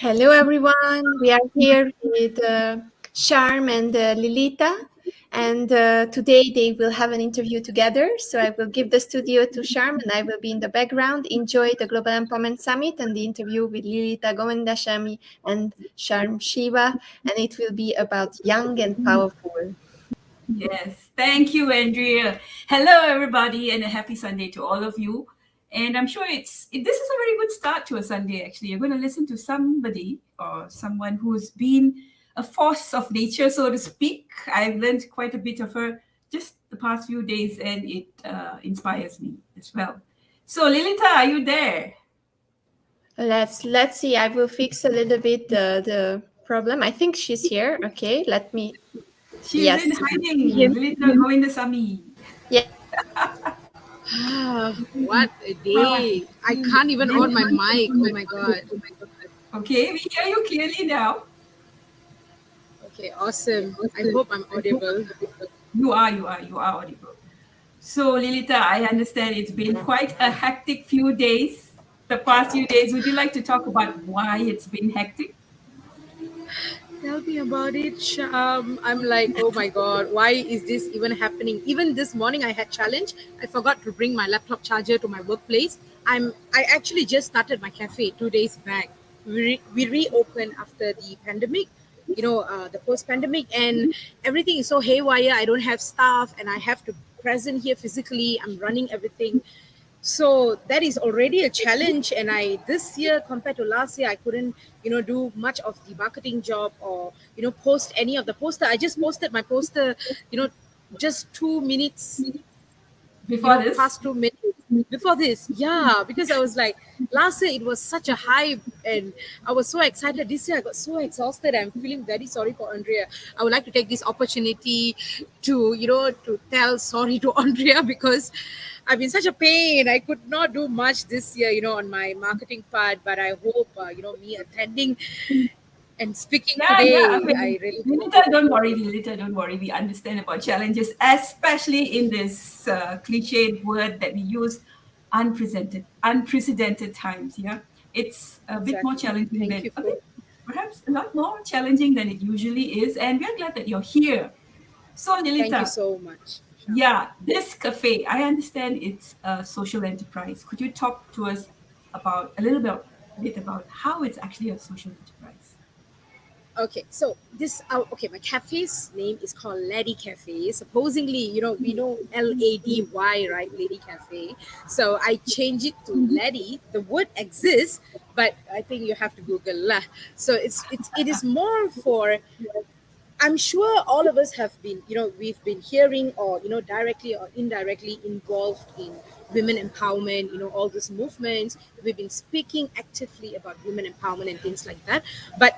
Hello everyone, we are here with Sharm and Lilitha, and today they will have an interview together. So I will give the studio to Sharm and I will be in the background. Enjoy the Global Empowerment Summit and the interview with Lilitha, Govindasamy and Sharm Siva, and it will be about young and powerful. Yes, thank you, Andrea. Hello, everybody, and a happy Sunday to all of you. And I'm sure this is a very good start to a Sunday, actually. You're going to listen to somebody or someone who's been a force of nature, so to speak. I've learned quite a bit of her just the past few days, and it inspires me as well. So, Lilitha, are you there? Let's see. I will fix a little bit the problem. I think she's here. Okay, let me. She's in hiding. Lilitha Govindasamy. Yeah. What a day. I can't even on my mic. Oh my God. Okay, we hear you clearly now. Okay, awesome. I hope I'm audible. You are audible. So, Lilitha, I understand it's been quite a hectic few days, the past few days. Would you like to talk about why it's been hectic? Tell me about it, Sham. I'm like, oh my God, why is this even happening? Even this morning I had challenge. I forgot to bring my laptop charger to my workplace. I actually just started my cafe 2 days back. We reopened after the pandemic, the post-pandemic, and everything is so haywire. I don't have staff and I have to present here physically. I'm running everything. So that is already a challenge, and this year compared to last year I couldn't do much of the marketing job or post any of the poster. I just posted my poster just 2 minutes before this past 2 minutes before this. Yeah, because I was like, last year it was such a hype and I was so excited. This year I got so exhausted. I'm feeling very sorry for Andrea. I would like to take this opportunity to to tell sorry to Andrea because I've been such a pain. I could not do much this year on my marketing part, but I hope me attending and speaking today. I really Lilitha, don't worry. We understand about challenges, especially in this cliched word that we use, unprecedented times. Yeah, it's a bit more challenging perhaps a lot more challenging than it usually is, and we're glad that you're here. So, Lilitha, thank you so much. Yeah, this cafe, I understand it's a social enterprise. Could you talk to us about a little bit about how it's actually a social enterprise? Okay, so my cafe's name is called Lady Cafe. Supposedly, we know Lady, right? Lady Cafe. So I changed it to Lady. The word exists, but I think you have to Google lah. So it is more for. I'm sure all of us have been, we've been hearing or, directly or indirectly involved in women empowerment, all these movements. We've been speaking actively about women empowerment and things like that. But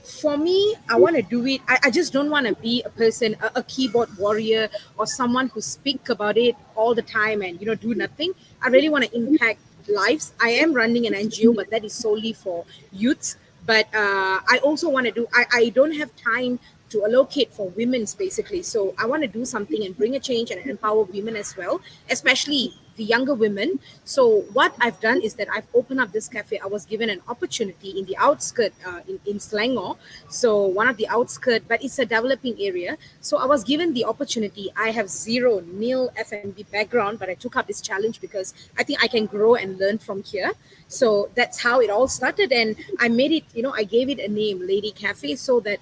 for me, I want to do it. I just don't want to be a person, a keyboard warrior or someone who speak about it all the time and, do nothing. I really want to impact lives. I am running an NGO, but that is solely for youths. But I also want to I don't have time to allocate for women's basically. So I want to do something and bring a change and empower women as well, especially the younger women. So what I've done is that I've opened up this cafe. I was given an opportunity in the outskirt, in Selangor, so one of the outskirt, but it's a developing area. So I was given the opportunity. I have nil F&B background, but I took up this challenge because I think I can grow and learn from here. So that's how it all started, and I made it. I gave it a name, Lady Cafe, so that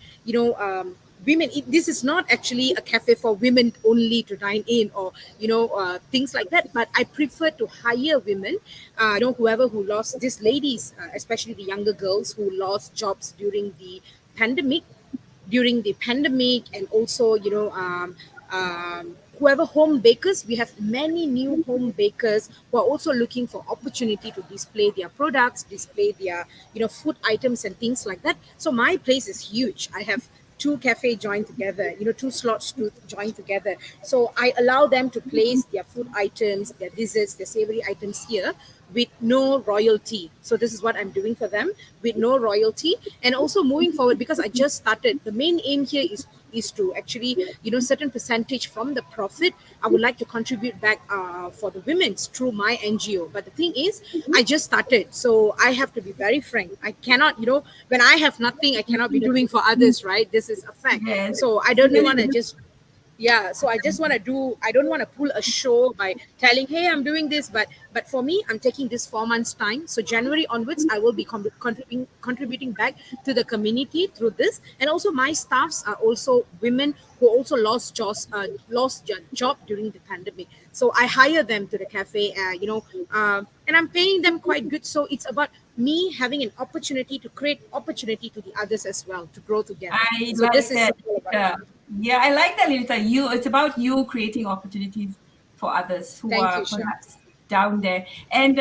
women. This is not actually a cafe for women only to dine in, or things like that. But I prefer to hire women, whoever who lost, these ladies, especially the younger girls who lost jobs pandemic during the pandemic, and also whoever home bakers. We have many new home bakers who are also looking for opportunity to display their products, display their food items and things like that. So my place is huge. I have two cafe joined together, two slots to join together. So I allow them to place their food items, their desserts, their savory items here with no royalty. So this is what I'm doing for them, with no royalty. And also moving forward, because I just started, the main aim here is to actually, certain percentage from the profit, I would like to contribute back for the women's through my NGO. But the thing is, I just started, so I have to be very frank. I cannot, when I have nothing, I cannot be doing for others, right? This is a fact. Yes. So I don't want to just so I just want to I don't want to pull a show by telling, hey, I'm doing this. But for me, I'm taking this 4 months time. So January onwards, I will be contributing back to the community through this. And also my staffs are also women who also lost their job during the pandemic. So I hire them to the cafe, and I'm paying them quite good. So it's about me having an opportunity to create opportunity to the others as well, to grow together. I So like this is that. all about Yeah. Yeah, I like that, Lilitha. It's about you creating opportunities for others who Thank are you, Shah. perhaps down there. And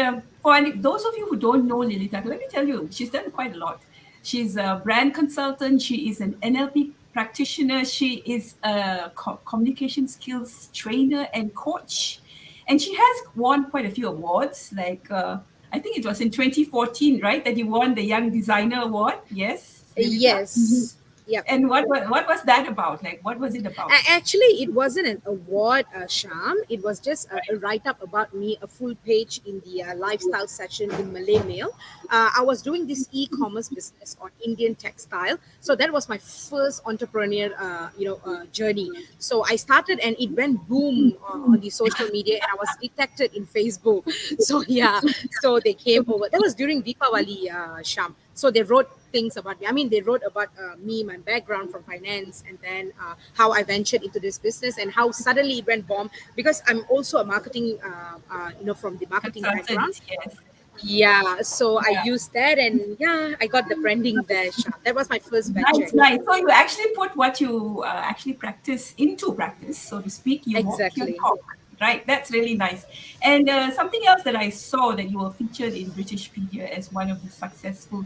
those of you who don't know Lilitha, let me tell you, she's done quite a lot. She's a brand consultant. She is an NLP practitioner. She is a communication skills trainer and coach. And she has won quite a few awards. Like, I think it was in 2014, right, that you won the Young Designer Award. Yes, Lilitha? Yes. Yep. And what was that about? Like, what was it about? Actually, it wasn't an award, Sham. It was just a write-up about me, a full page in the lifestyle section in Malay Mail. I was doing this e-commerce business on Indian textile. So that was my first entrepreneur, journey. So I started and it went boom on the social media, and I was detected in Facebook. So yeah, so they came over. That was during Deepavali, Sham. So they wrote things about me. I mean, they wrote about me, my background from finance, and then how I ventured into this business and how suddenly it went bomb, because I'm also a marketing, from the marketing background. Consultant, yes. Yeah, so I Yeah. used that, and yeah, I got the branding there. Sha. That was my first venture. Nice, nice. So you actually put what you actually practice into practice, so to speak. You walk your Exactly. talk, right? That's really nice. And something else that I saw, that you were featured in British media as one of the successful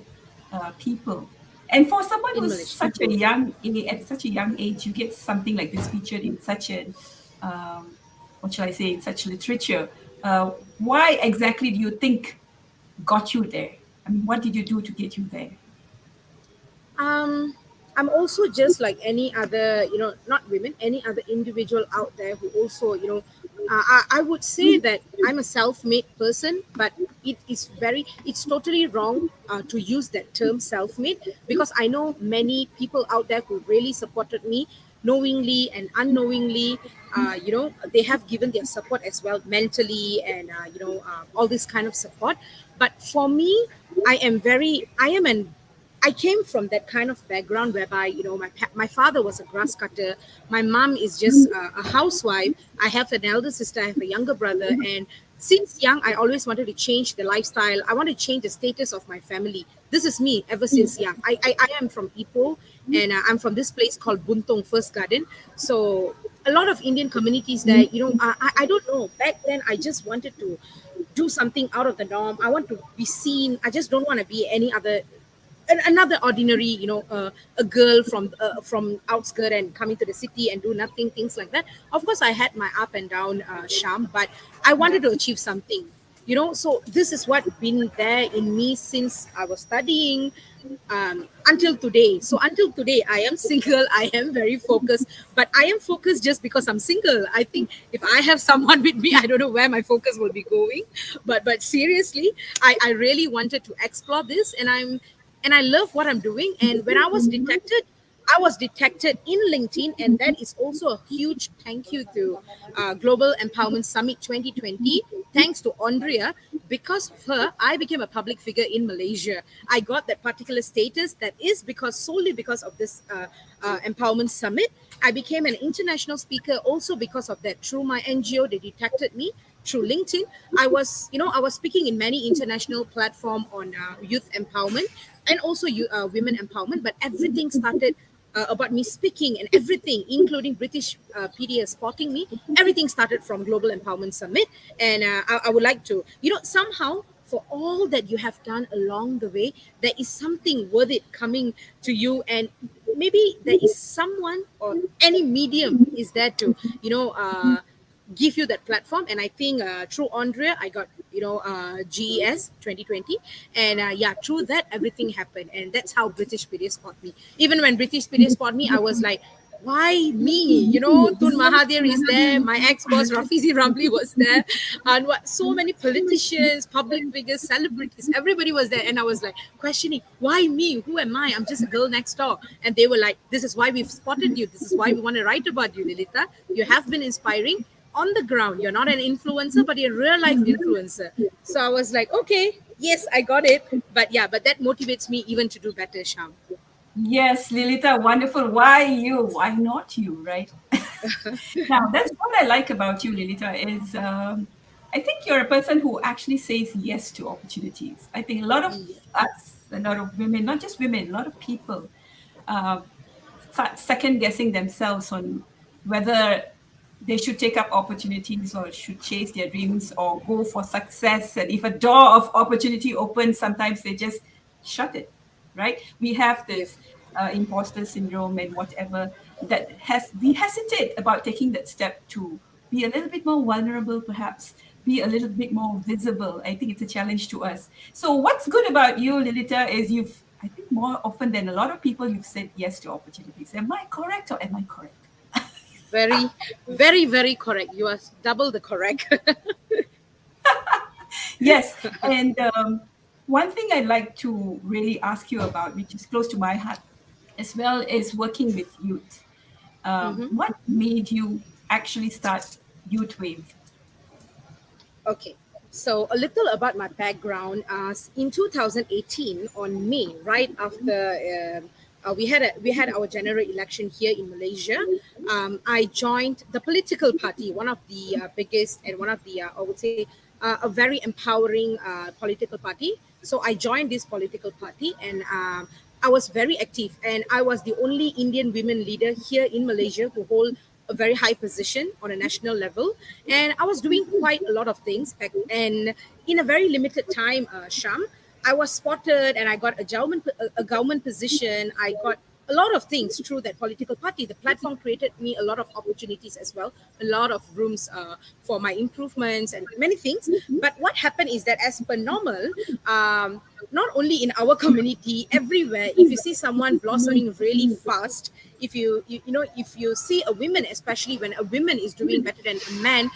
people. And for someone In who's Malaysia. at such a young age, you get something like this featured in such an what shall I say, in such literature. Why exactly do you think got you there? I mean, what did you do to get you there? um I'm also just like any other, not women, any other individual out there who also, I would say that I'm a self-made person, but it's totally wrong to use that term self-made, because I know many people out there who really supported me knowingly and unknowingly. They have given their support as well, mentally, and all this kind of support. But for me, I am an I came from that kind of background whereby, my father was a grass cutter. My mom is just a housewife. I have an elder sister. I have a younger brother. And since young, I always wanted to change the lifestyle. I want to change the status of my family. This is me ever since young. I am from Ipoh, and I'm from this place called Buntong First Garden. So a lot of Indian communities there, I don't know. Back then, I just wanted to do something out of the norm. I want to be seen. I just don't want to be any other another ordinary, a girl from outskirt and coming to the city and do nothing, things like that. Of course, I had my up and down, Sham, but I wanted to achieve something. So this is what been there in me since I was studying, until today. So until today, I am single. I am very focused, but I am focused just because I'm single. I think if I have someone with me, I don't know where my focus will be going. But seriously, I really wanted to explore this, and I love what I'm doing. And when I was detected in LinkedIn, and that is also a huge thank you to Global Empowerment Summit 2020. Thanks to Andrea, because of her, I became a public figure in Malaysia. I got that particular status. That is because solely because of this empowerment summit. I became an international speaker also because of that. Through my NGO, they detected me through LinkedIn. I was speaking in many international platform on youth empowerment and also women empowerment. But everything started about me speaking, and everything, including British PDS spotting me, everything started from Global Empowerment Summit. And I would like to, somehow, for all that you have done along the way, there is something worth it coming to you. And maybe there is someone or any medium is there to, give you that platform. And I think through Andrea, I got GES 2020. And yeah, through that, everything happened. And that's how British Media spot me. Even when British Media spot me, I was like, why me? Tun Mahathir is there, my ex-boss Rafizi Ramli was there, and so many politicians, public figures, celebrities, everybody was there. And I was like questioning, why me? Who am I? I'm just a girl next door. And they were like, this is why we've spotted you. This is why we want to write about you, Lilitha. You have been inspiring on the ground. You're not an influencer, but you're a real life influencer. So I was like, okay, yes, I got it. But yeah, but that motivates me even to do better, Sham. Yes, Lilitha, wonderful. Why you? Why not you, right? Now, that's what I like about you, Lilitha, is I think you're a person who actually says yes to opportunities. I think a lot of us, a lot of women, not just women, a lot of people uh, start second guessing themselves on whether they should take up opportunities or should chase their dreams or go for success. And if a door of opportunity opens, sometimes they just shut it, right? We have Yep. this imposter syndrome and whatever that has we hesitate about taking that step to be a little bit more vulnerable, perhaps be a little bit more visible. I think it's a challenge to us. So what's good about you, Lilitha, is you've, I think, more often than a lot of people, you've said yes to opportunities. Am I correct or am I correct? Very, very, very correct. You are double the correct. Yes. And one thing I'd like to really ask you about, which is close to my heart as well, is working with youth. Mhm. What made you actually start Youth Wave? Okay, so a little about my background. In 2018, on May, right after we had our general election here in Malaysia, I joined the political party, one of the biggest and one of the I would say a very empowering political party. So I joined this political party, and I was very active, and I was the only Indian women leader here in Malaysia to hold a very high position on a national level. And I was doing quite a lot of things back, and in a very limited time, Sham, I was spotted, and I got a government position. I got a lot of things through that political party. The platform created me a lot of opportunities as well, a lot of rooms for my improvements and many things. But what happened is that, as per normal, not only in our community, everywhere, if you see someone blossoming really fast, if you see a woman, especially when a woman is doing better than a man,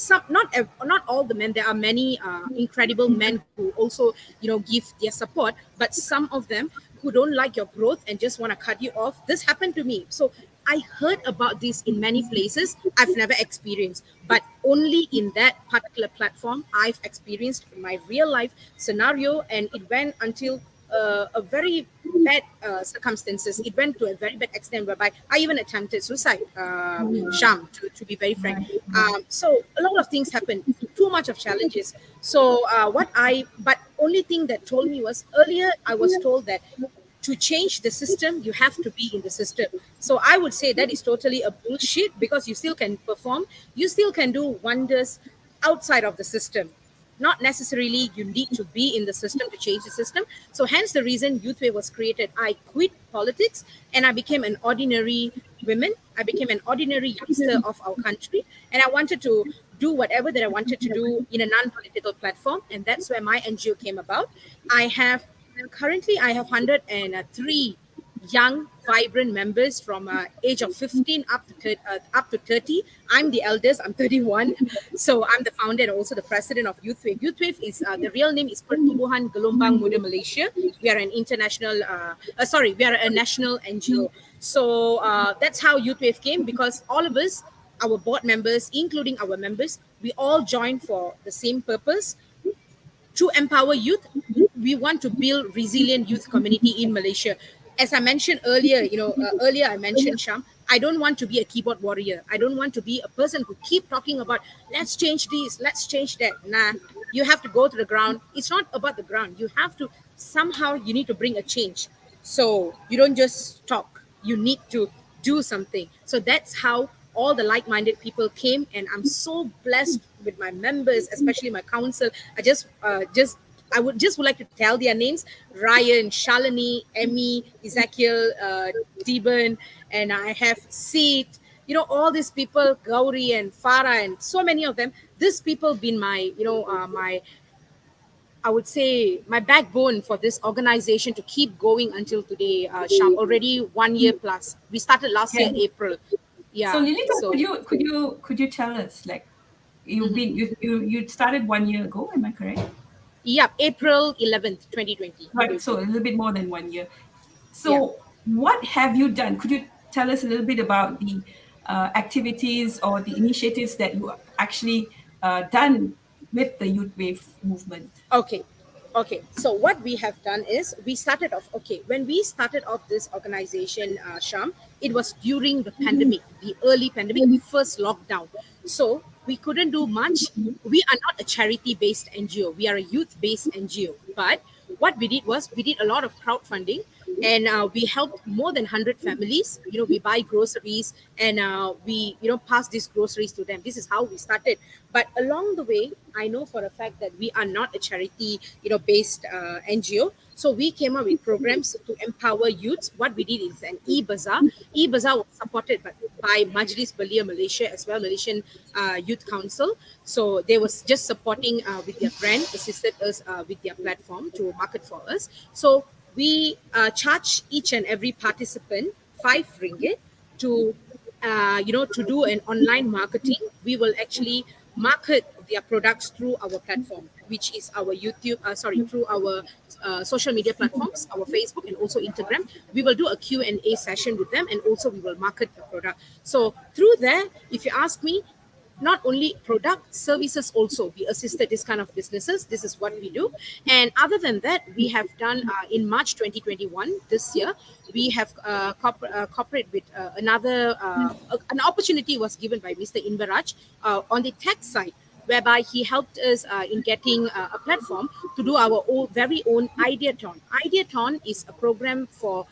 not all the men, there are many incredible men who also give their support, but some of them who don't like your growth and just want to cut you off. This happened to me. So I heard about this in many places. I've never experienced, but only in that particular platform I've experienced my real life scenario. And it went until a very bad circumstances. It went to a very bad extent whereby I even attempted suicide, Sham, to be very frank. Right. So a lot of things happened, too much of challenges. So but only thing that told me was, earlier I was told that to change the system, you have to be in the system. So I would say that is totally a bullshit, because you still can perform, you still can do wonders outside of the system. Not necessarily you need to be in the system to change the system. So hence the reason Youthway was created. I quit politics and I became an ordinary woman. I became an ordinary youngster of our country, and I wanted to do whatever that I wanted to do in a non-political platform, and that's where my NGO came about. I have currently I have 103 young, vibrant members from age of 15 up to 30. I'm the eldest. I'm 31, so I'm the founder and also the president of Youth Wave. Youth Wave is the real name is Pertubuhan Gelombang Muda Malaysia. We are an international, we are a national NGO. So that's how Youth Wave came, because all of us, our board members, including our members, we all joined for the same purpose, to empower youth. We want to build resilient youth community in Malaysia. As I mentioned earlier, earlier I mentioned, Sham, I don't want to be a keyboard warrior. I don't want to be a person who keep talking about, let's change this, let's change that. Nah, you have to go to the ground. It's not about the ground. You have to, somehow you need to bring a change. So you don't just talk. You need to do something. So that's how all the like-minded people came, and I'm so blessed with my members, especially my council. I would like to tell their names: Ryan, Shalini, Emmy, Ezekiel, Deben, and I have Sid. All these people, Gauri and Farah, and so many of them. These people been my, my, I would say, my backbone for this organization to keep going until today. Sham, already 1 year plus. We started last year, Yeah. April. Yeah. So Lilitha, So could you tell us, like, you started 1 year ago, am I correct? yeah, April 11th, 2020. Right, so a little bit more than 1 year. So Yeah. what have you done? Could you tell us a little bit about the activities or the initiatives that you actually done with the Youth Wave movement? Okay. Okay. So what we have done is we started off. Okay, when we started off this organization, Sham, it was during the pandemic, the early pandemic, first lockdown. So we couldn't do much. We are not a charity-based NGO. We are a youth-based NGO. But what we did was we did a lot of crowdfunding, and we helped more than 100 families. We buy groceries, and we pass these groceries to them. This is how we started. But along the way, I know for a fact that we are not a charity based NGO. So we came up with programs to empower youths. What we did is an e-bazaar. E-bazaar was supported by Majlis Belia Malaysia as well, Malaysian Youth Council. So they was just supporting with their brand, assisted us with their platform to market for us. So we charge each and every participant RM5 to to do an online marketing. We will actually market their products through our platform, which is our through our social media platforms, our Facebook and also Instagram. We will do a Q&A session with them, and also we will market the product. So through there, if you ask me, not only product, services also, we assisted this kind of businesses. This is what we do. And other than that, we have done in March 2021 this year, we have cooperate with an opportunity was given by Mr. Invaraj on the tech side, whereby he helped us in getting a platform to do our very own Ideathon. Ideathon is a program for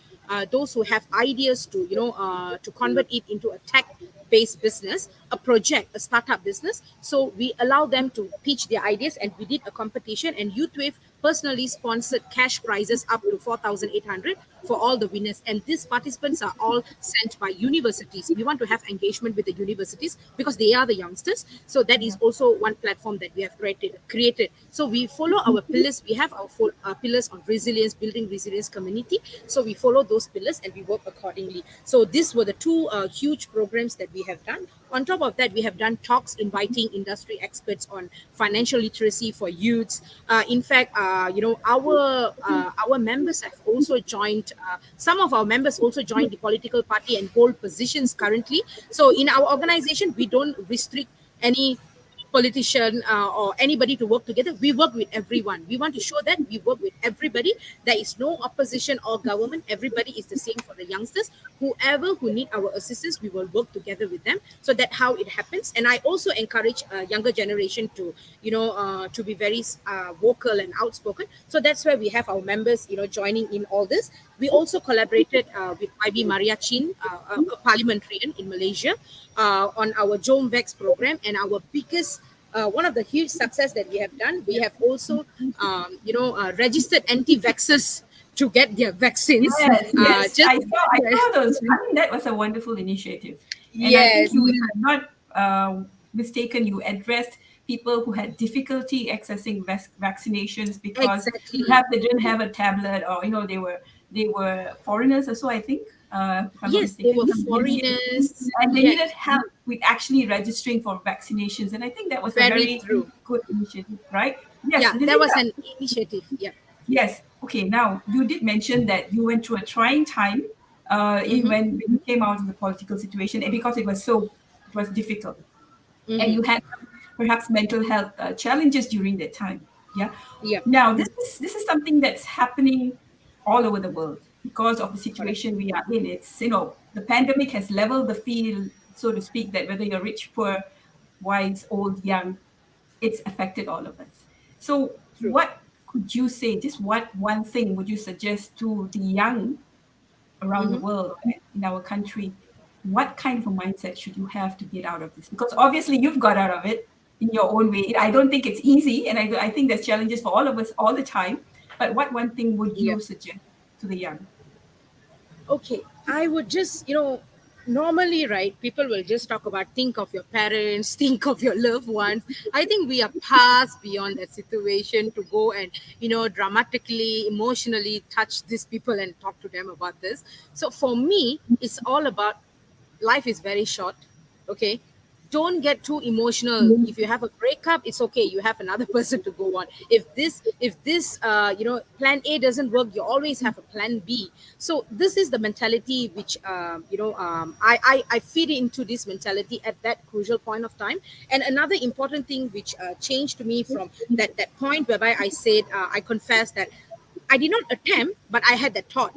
those who have ideas to to convert it into a tech-based business, a project, a startup business. So we allow them to pitch their ideas, and we did a competition. And YouthWave personally sponsored cash prizes up to 4,800 for all the winners. And these participants are all sent by universities. We want to have engagement with the universities because they are the youngsters. So that is also one platform that we have created. So we follow our pillars. We have our pillars on resilience, building resilience community. So we follow those pillars and we work accordingly. So these were the two huge programs that we have done. On top of that, we have done talks inviting industry experts on financial literacy for youths. In fact, our members have also joined. Some of our members also joined the political party and hold positions currently. So in our organization, we don't restrict any politician or anybody to work together. We work with everyone. We want to show that we work with everybody. There is no opposition or government. Everybody is the same for the youngsters. Whoever who need our assistance, we will work together with them. So that's how it happens. And I also encourage younger generation to to be very vocal and outspoken. So that's where we have our members joining in all this. We also collaborated with IB Maria Chin, a parliamentarian in Malaysia, on our Jom Vex program. And our biggest one of the huge success that we have done, we have also registered anti-vaxxers to get their vaccines. Yes. I saw those. I think that was a wonderful initiative. And I think Yes. you have not mistaken, you addressed people who had difficulty accessing vaccinations because Exactly. they didn't have a tablet, or they were foreigners or so, I think, if I'm not Yes, they mistaken. were Yes. foreigners. And they needed Yes, help with actually registering for vaccinations, and I think that was a very very true. good initiative, right? Yes, Yeah, that was Lilitha. an initiative. Yeah. Yes. Okay. Now you did mention that you went through a trying time Mm-hmm. when you came out of the political situation, and because it was difficult, and Mm-hmm. you had perhaps mental health challenges during that time. Yeah. Yeah. Now this is something that's happening all over the world because of the Correct. situation we are in. It's the pandemic has leveled the field, so to speak, that whether you're rich, poor, wise, old, young, it's affected all of us. So, True. what could you say? Just what one thing would you suggest to the young around the Mm-hmm. world, in our country? What kind of a mindset should you have to get out of this? Because obviously you've got out of it in your own way. I don't think it's easy, and I think there's challenges for all of us all the time. But what one thing would Yeah. you suggest to the young? Okay, I would just, normally, right, people will just talk about think of your parents, think of your loved ones. I think we are past beyond that situation to go and, dramatically, emotionally touch these people and talk to them about this. So for me, it's all about life is very short. Okay, don't get too emotional. If you have a breakup, it's okay, you have another person to go on. If this plan A doesn't work, you always have a plan B. So this is the mentality which I feed into this mentality at that crucial point of time. And another important thing which changed to me from that point whereby I said, I confess that I did not attempt, but I had that thought,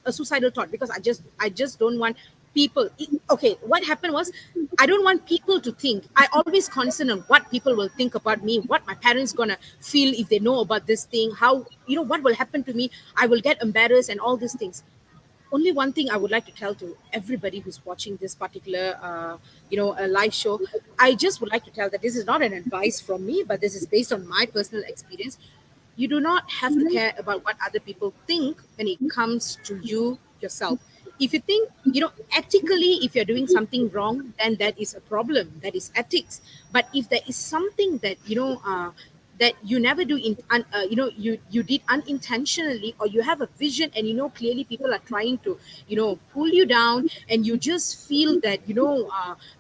a suicidal thought, because I just don't want people. Okay, what happened was, I don't want people to think. I always concerned on what people will think about me, what my parents gonna feel if they know about this thing, how, what will happen to me. I will get embarrassed and all these things. Only one thing I would like to tell to everybody who's watching this particular, live show. I just would like to tell that this is not an advice from me, but this is based on my personal experience. You do not have to care about what other people think when it comes to you yourself. If you think, ethically, if you're doing something wrong, then that is a problem. That is ethics. But if there is something that, that you never do you did unintentionally, or you have a vision and clearly people are trying to pull you down, and you just feel that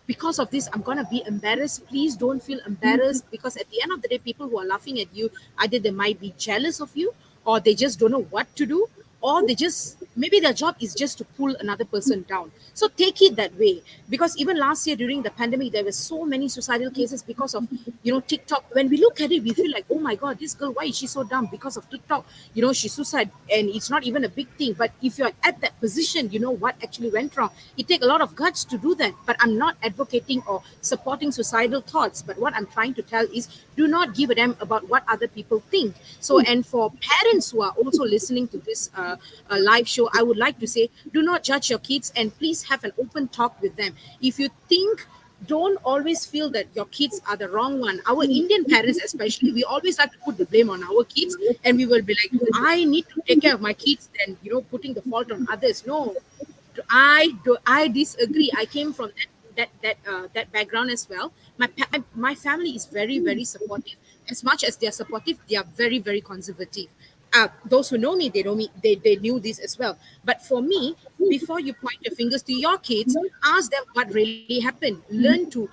because of this I'm gonna be embarrassed. Please don't feel embarrassed, because at the end of the day, people who are laughing at you, either they might be jealous of you, or they just don't know what to do, or they just, maybe their job is just to pull another person down. So take it that way. Because even last year during the pandemic, there were so many suicidal cases because of TikTok. When we look at it, we feel like, oh my god, this girl, why is she so dumb? Because of TikTok, she suicide, and it's not even a big thing. But if you're at that position, you know what actually went wrong. It take a lot of guts to do that. But I'm not advocating or supporting suicidal thoughts, but what I'm trying to tell is, do not give a damn about what other people think. So, and for parents who are also listening to this live show, I would like to say, do not judge your kids, and please have an open talk with them. If you think, don't always feel that your kids are the wrong one. Our Indian parents, especially, we always like to put the blame on our kids, and we will be like, I need to take care of my kids, and putting the fault on others. No, I disagree. I came from that background as well. My family is very, very supportive. As much as they are supportive, they are very, very conservative. Those who know me, they knew this as well. But for me, before you point your fingers to your kids, ask them what really happened. Learn to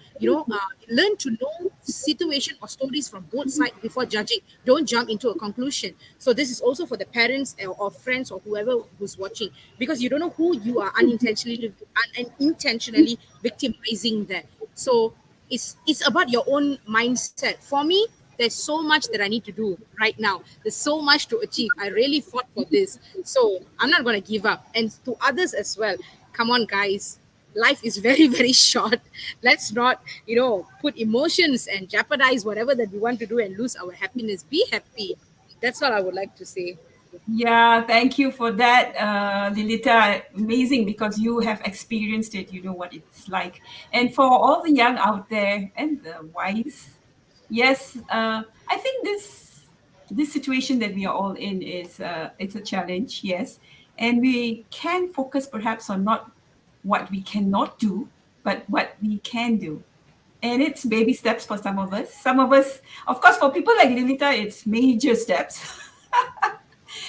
know situation or stories from both sides before judging. Don't jump into a conclusion. So this is also for the parents or friends or whoever who's watching, because you don't know who you are unintentionally victimizing there. So it's about your own mindset. For me, there's so much that I need to do right now. There's so much to achieve. I really fought for this. So I'm not going to give up. And to others as well, come on, guys. Life is very, very short. Let's not, put emotions and jeopardize whatever that we want to do and lose our happiness. Be happy. That's what I would like to say. Yeah, thank you for that, Lilitha. Amazing, because you have experienced it. You know what it's like. And for all the young out there and the wise, yes, I think this situation that we are all in is it's a challenge. Yes, and we can focus perhaps on not what we cannot do, but what we can do. And it's baby steps for some of us. Some of us, of course, for people like Lilitha, it's major steps.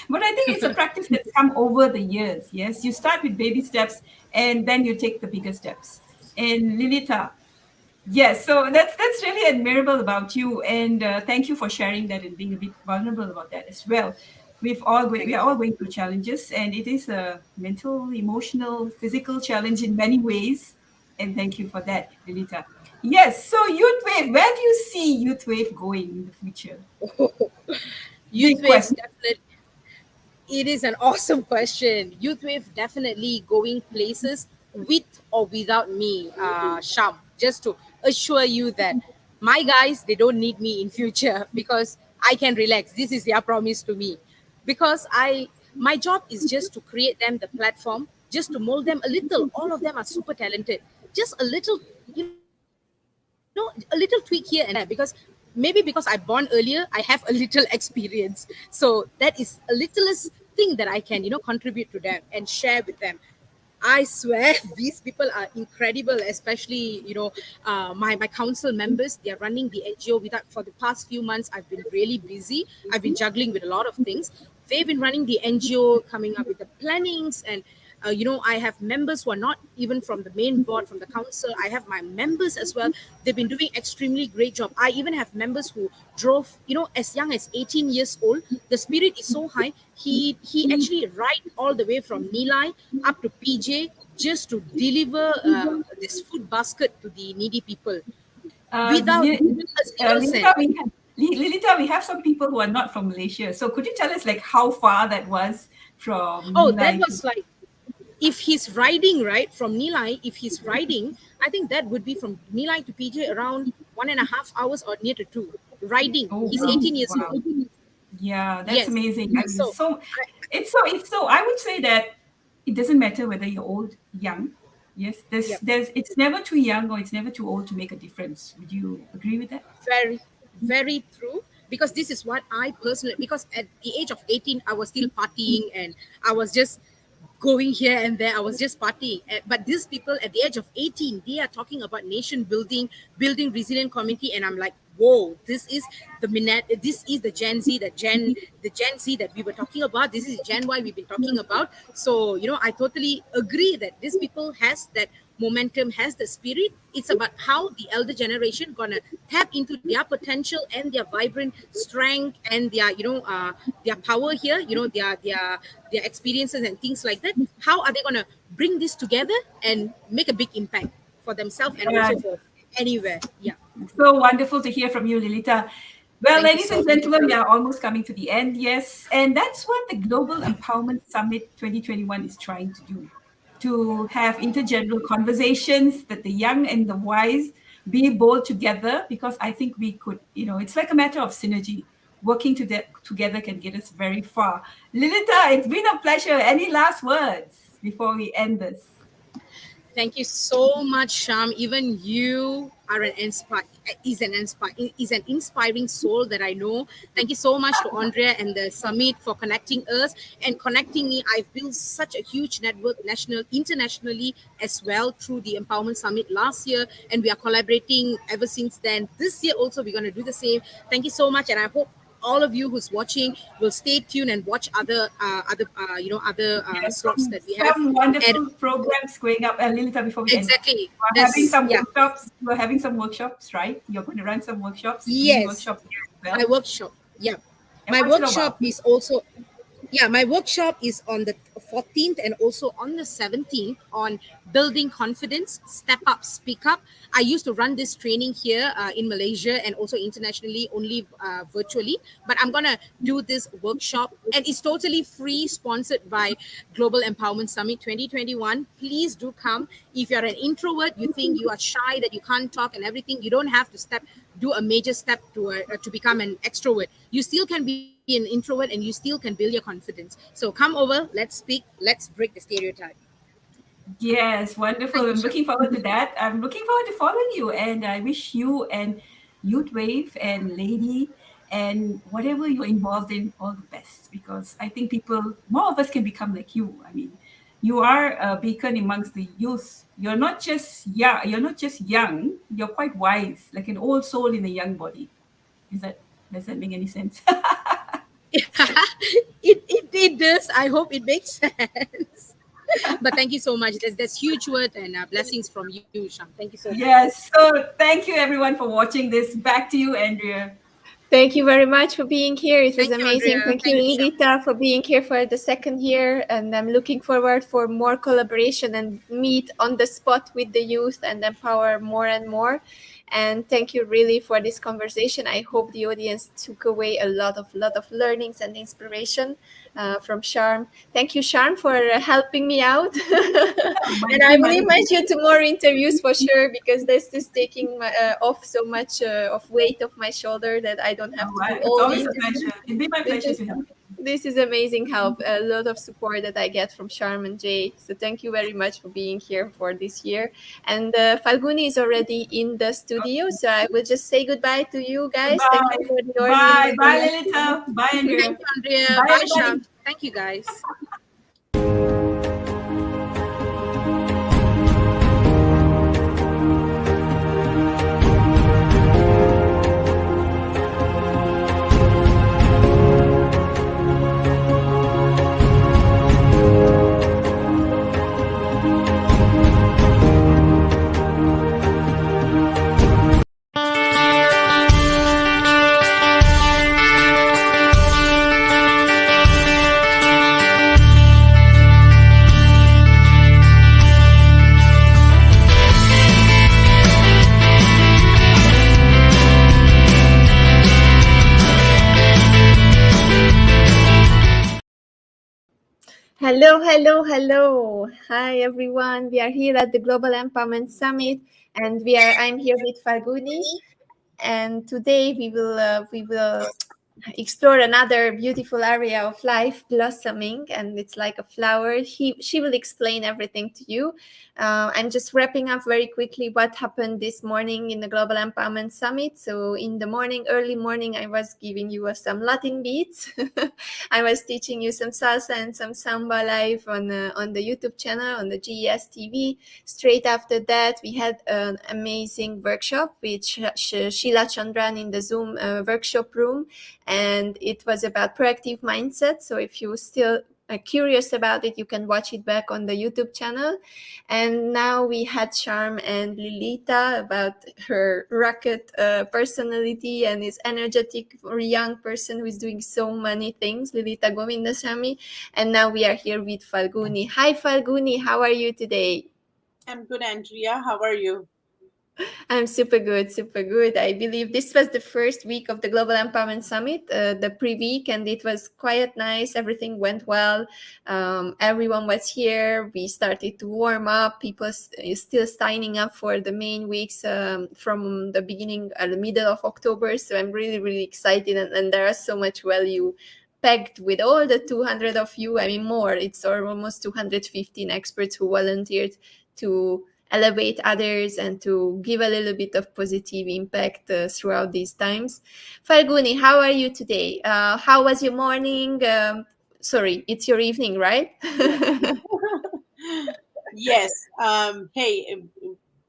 But I think it's a practice that's come over the years. Yes, you start with baby steps and then you take the bigger steps. And Lilitha, yes, so that's really admirable about you, and thank you for sharing that and being a bit vulnerable about that as well. We are all going through challenges, and it is a mental, emotional, physical challenge in many ways. And thank you for that, Lilitha. Yes, so Youth Wave, where do you see Youth Wave going in the future? Youth Big Waves question. definitely. It is an awesome question. Youth Wave definitely going places with or without me, Sham. Just to assure you that my guys, they don't need me in future because I can relax. This is their promise to me. Because my job is just to create them the platform, just to mold them a little. All of them are super talented. Just a little, a little tweak here and there. Because maybe because I born earlier, I have a little experience. So that is a littlest thing that I can, contribute to them and share with them. I swear these people are incredible, especially my council members. They are running the NGO without for the past few months. I've been really busy. I've been juggling with a lot of things. They've been running the NGO, coming up with the plannings, and I have members who are not even from the main board, from the council. I have my members as well. They've been doing extremely great job. I even have members who drove, as young as 18 years old. The spirit is so high. He actually ride all the way from Nilai up to PJ just to deliver this food basket to the needy people without a single Lilitha, cent. Lilitha, we have some people who are not from Malaysia. So could you tell us like how far that was from Oh, that Nilai to? was like, if he's riding right from Nilai, if he's riding, I think that would be from Nilai to PJ around 1.5 hours or near to two. Riding. Oh He's wow, 18 years wow. old. Yeah, that's Yes. amazing. I mean, So so it's so I would say that it doesn't matter whether you're old, young. Yes, yeah, there's it's never too young or it's never too old to make a difference. Would you agree with that? very, very true. Because this is what I personally, because at the age of 18, I was still partying and I was just going here and there. I was just partying. But these people at the age of 18, they are talking about nation building, building resilient community. And I'm like, whoa, this is the Gen Z that we were talking about. This is Gen Y we've been talking about. So, I totally agree that these people has that momentum, has the spirit. It's about how the elder generation gonna tap into their potential and their vibrant strength and their power here, their experiences and things like that. How are they gonna bring this together and make a big impact for themselves and Yeah, also for anywhere? Yeah. so wonderful to hear from you, Lilita. Well, Thank you ladies so and much. gentlemen, we are almost coming to the end, yes. And that's what the Global Empowerment Summit 2021 is trying to do, to have intergenerational conversations that the young and the wise be bold together, because I think we could, it's like a matter of synergy. Working together can get us very far. Lilita, it's been a pleasure. Any last words before we end this? Thank you so much, Sham. Even you are is an inspiring soul that I know. Thank you so much to Andrea and the summit for connecting us and connecting me. I've built such a huge network, national, internationally as well, through the Empowerment Summit last year, and we are collaborating ever since then. This year also, we're going to do the same. Thank you so much, and I hope all of you who's watching will stay tuned and watch other Yes, slots that we have. some And wonderful programs going up. Lilita, before we end, exactly, we're having that's some yeah. workshops. We're having some workshops, right? You're going to run some workshops, mini Yes, workshops here as my well. workshop. Yeah, And my what's it workshop about? is also my workshop is on the 14th and also on the 17th on building confidence, step up, speak up. I used to run this training here in Malaysia and also internationally, only virtually. But I'm gonna do this workshop, and it's totally free, sponsored by Global Empowerment Summit 2021. Please do come. If you're an introvert, you think you are shy, that you can't talk and everything, you don't have to do a major step to become an extrovert. You still can be an introvert and you still can build your confidence. So come over, let's speak, let's break the stereotype. Yes, Thank wonderful. you, I'm Sham. looking forward to that. I'm looking forward to following you, and I wish you and Youth Wave and Lady and whatever you're involved in all the best, because I think more of us can become like you. I mean, You are a beacon amongst the youth. You're not just young. You're not just young. You're quite wise, like an old soul in a young body. Is that Does that make any sense? It does. I hope it makes sense. But thank you so much. There's huge word and blessings from you, Sham. Thank you so much. Yes. So thank you everyone for watching this. Back to you, Andrea. Thank you very much for being here. It was Thank you, amazing. Andrea. Thank you, Thank you, Sham. Lilitha, for being here for the second year. And I'm looking forward for more collaboration and meet on the spot with the youth and empower more and more. And thank you really for this conversation. I hope the audience took away a lot of learnings and inspiration from Sharm. Thank you, Sharm, for helping me out. And I will invite you to more interviews for sure, because this is taking off so much of weight off my shoulder that I don't have to do It's all always these. a pleasure. It'd be my pleasure to help. This is amazing help, a lot of support that I get from Sharm and Jay. So thank you very much for being here for this year. And Falguni is already in the studio, so I will just say goodbye to you guys. Bye. Thank you for the Bye. audience. Bye, Lilitha. Bye, Andrea. Thank you, Andrea. Bye, Bye, everybody. Sham. Thank you, guys. Hello, hello, hello. Hi everyone. We are here at the Global Empowerment Summit, and I'm here with Falguni, and today we will explore another beautiful area of life blossoming, and it's like a flower. She will explain everything to you. I'm just wrapping up very quickly what happened this morning in the Global Empowerment Summit. So in the morning, early morning, I was giving you some Latin beats. I was teaching you some salsa and some samba live on the YouTube channel, on the GES TV. Straight after that, we had an amazing workshop with Sheila Chandran in the Zoom workshop room, and it was about proactive mindset. So if you still are curious about it, you can watch it back on the YouTube channel. And now we had Sharm and Lilitha about her rocket personality and this energetic young person who is doing so many things, Lilitha Govindasamy. And now we are here with Falguni. Hi Falguni, how are you today? I'm good, Andrea. How are you? I'm super good, super good. I believe this was the first week of the Global Empowerment Summit, the pre-week, and it was quite nice. Everything went well. Everyone was here. We started to warm up. People still signing up for the main weeks from the beginning, the middle of October. So I'm really, really excited, and there is so much value packed with all the 200 of you. I mean, more. It's almost 215 experts who volunteered to elevate others and to give a little bit of positive impact throughout these times. Falguni, how are you today? How was your morning? Sorry, it's your evening, right? Yes. Hey,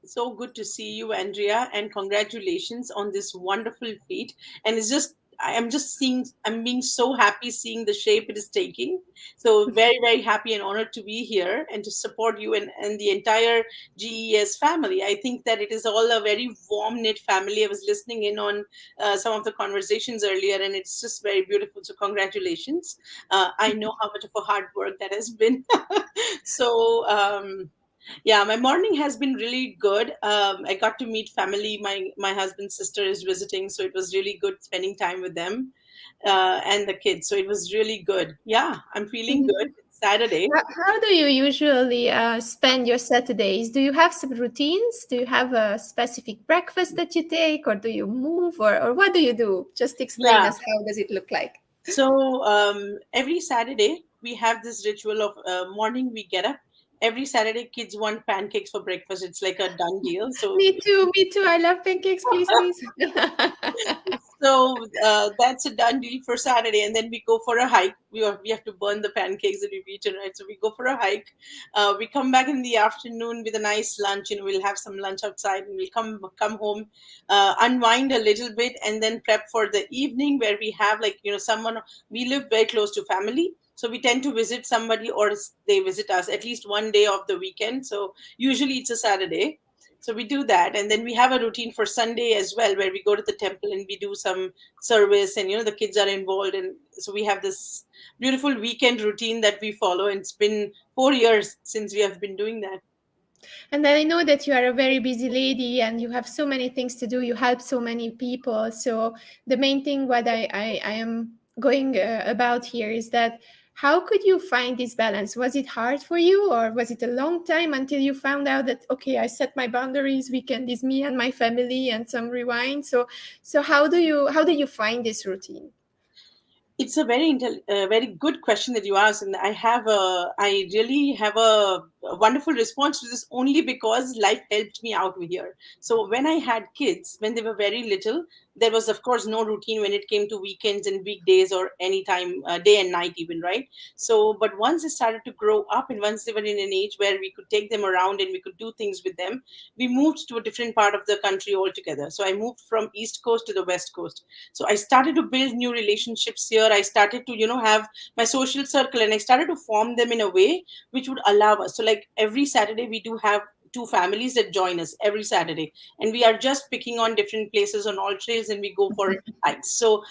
so good to see you, Andrea, and congratulations on this wonderful feat. And I'm being so happy seeing the shape it is taking. So very, very happy and honored to be here and to support you and the entire GES family. I think that it is all a very warm knit family. I was listening in on some of the conversations earlier, and it's just very beautiful. So congratulations. I know how much of a hard work that has been. So, yeah, my morning has been really good. I got to meet family. My husband's sister is visiting, so it was really good spending time with them and the kids. So it was really good. Yeah, I'm feeling good. It's Saturday. How do you usually spend your Saturdays? Do you have some routines? Do you have a specific breakfast that you take, or do you move, or what do you do? Just explain Yeah. us, how does it look like? So every Saturday we have this ritual of morning we get up. Every Saturday, kids want pancakes for breakfast. It's like a done deal. So Me too. I love pancakes. Please, please. So that's a done deal for Saturday, and then we go for a hike. We have to burn the pancakes that we've eaten, right? So we go for a hike. We come back in the afternoon with a nice lunch. We'll have some lunch outside, and we'll come home, unwind a little bit, and then prep for the evening where we have, like, someone. We live very close to family, so we tend to visit somebody, or they visit us at least one day of the weekend. So usually it's a Saturday. So we do that, and then we have a routine for Sunday as well, where we go to the temple and we do some service, and the kids are involved, and so we have this beautiful weekend routine that we follow. And it's been 4 years since we have been doing that. And then I know that you are a very busy lady and you have so many things to do. You help so many people. So the main thing what I am going about here is that how could you find this balance? Was it hard for you, or was it a long time until you found out that, okay, I set my boundaries, weekend is me and my family and some rewind. So how do you find this routine? It's a very good question that you asked, and I really have a wonderful response to this, only because life helped me out with here. So when I had kids, when they were very little, there was of course no routine when it came to weekends and weekdays, or any time, day and night even, right? So, but once they started to grow up, and once they were in an age where we could take them around and we could do things with them, we moved to a different part of the country altogether. So I moved from East Coast to the West Coast. So I started to build new relationships here. I started to have my social circle, and I started to form them in a way which would allow us. So, like, every Saturday we do have two families that join us every Saturday, and we are just picking on different places on all trails, and we go for hikes. So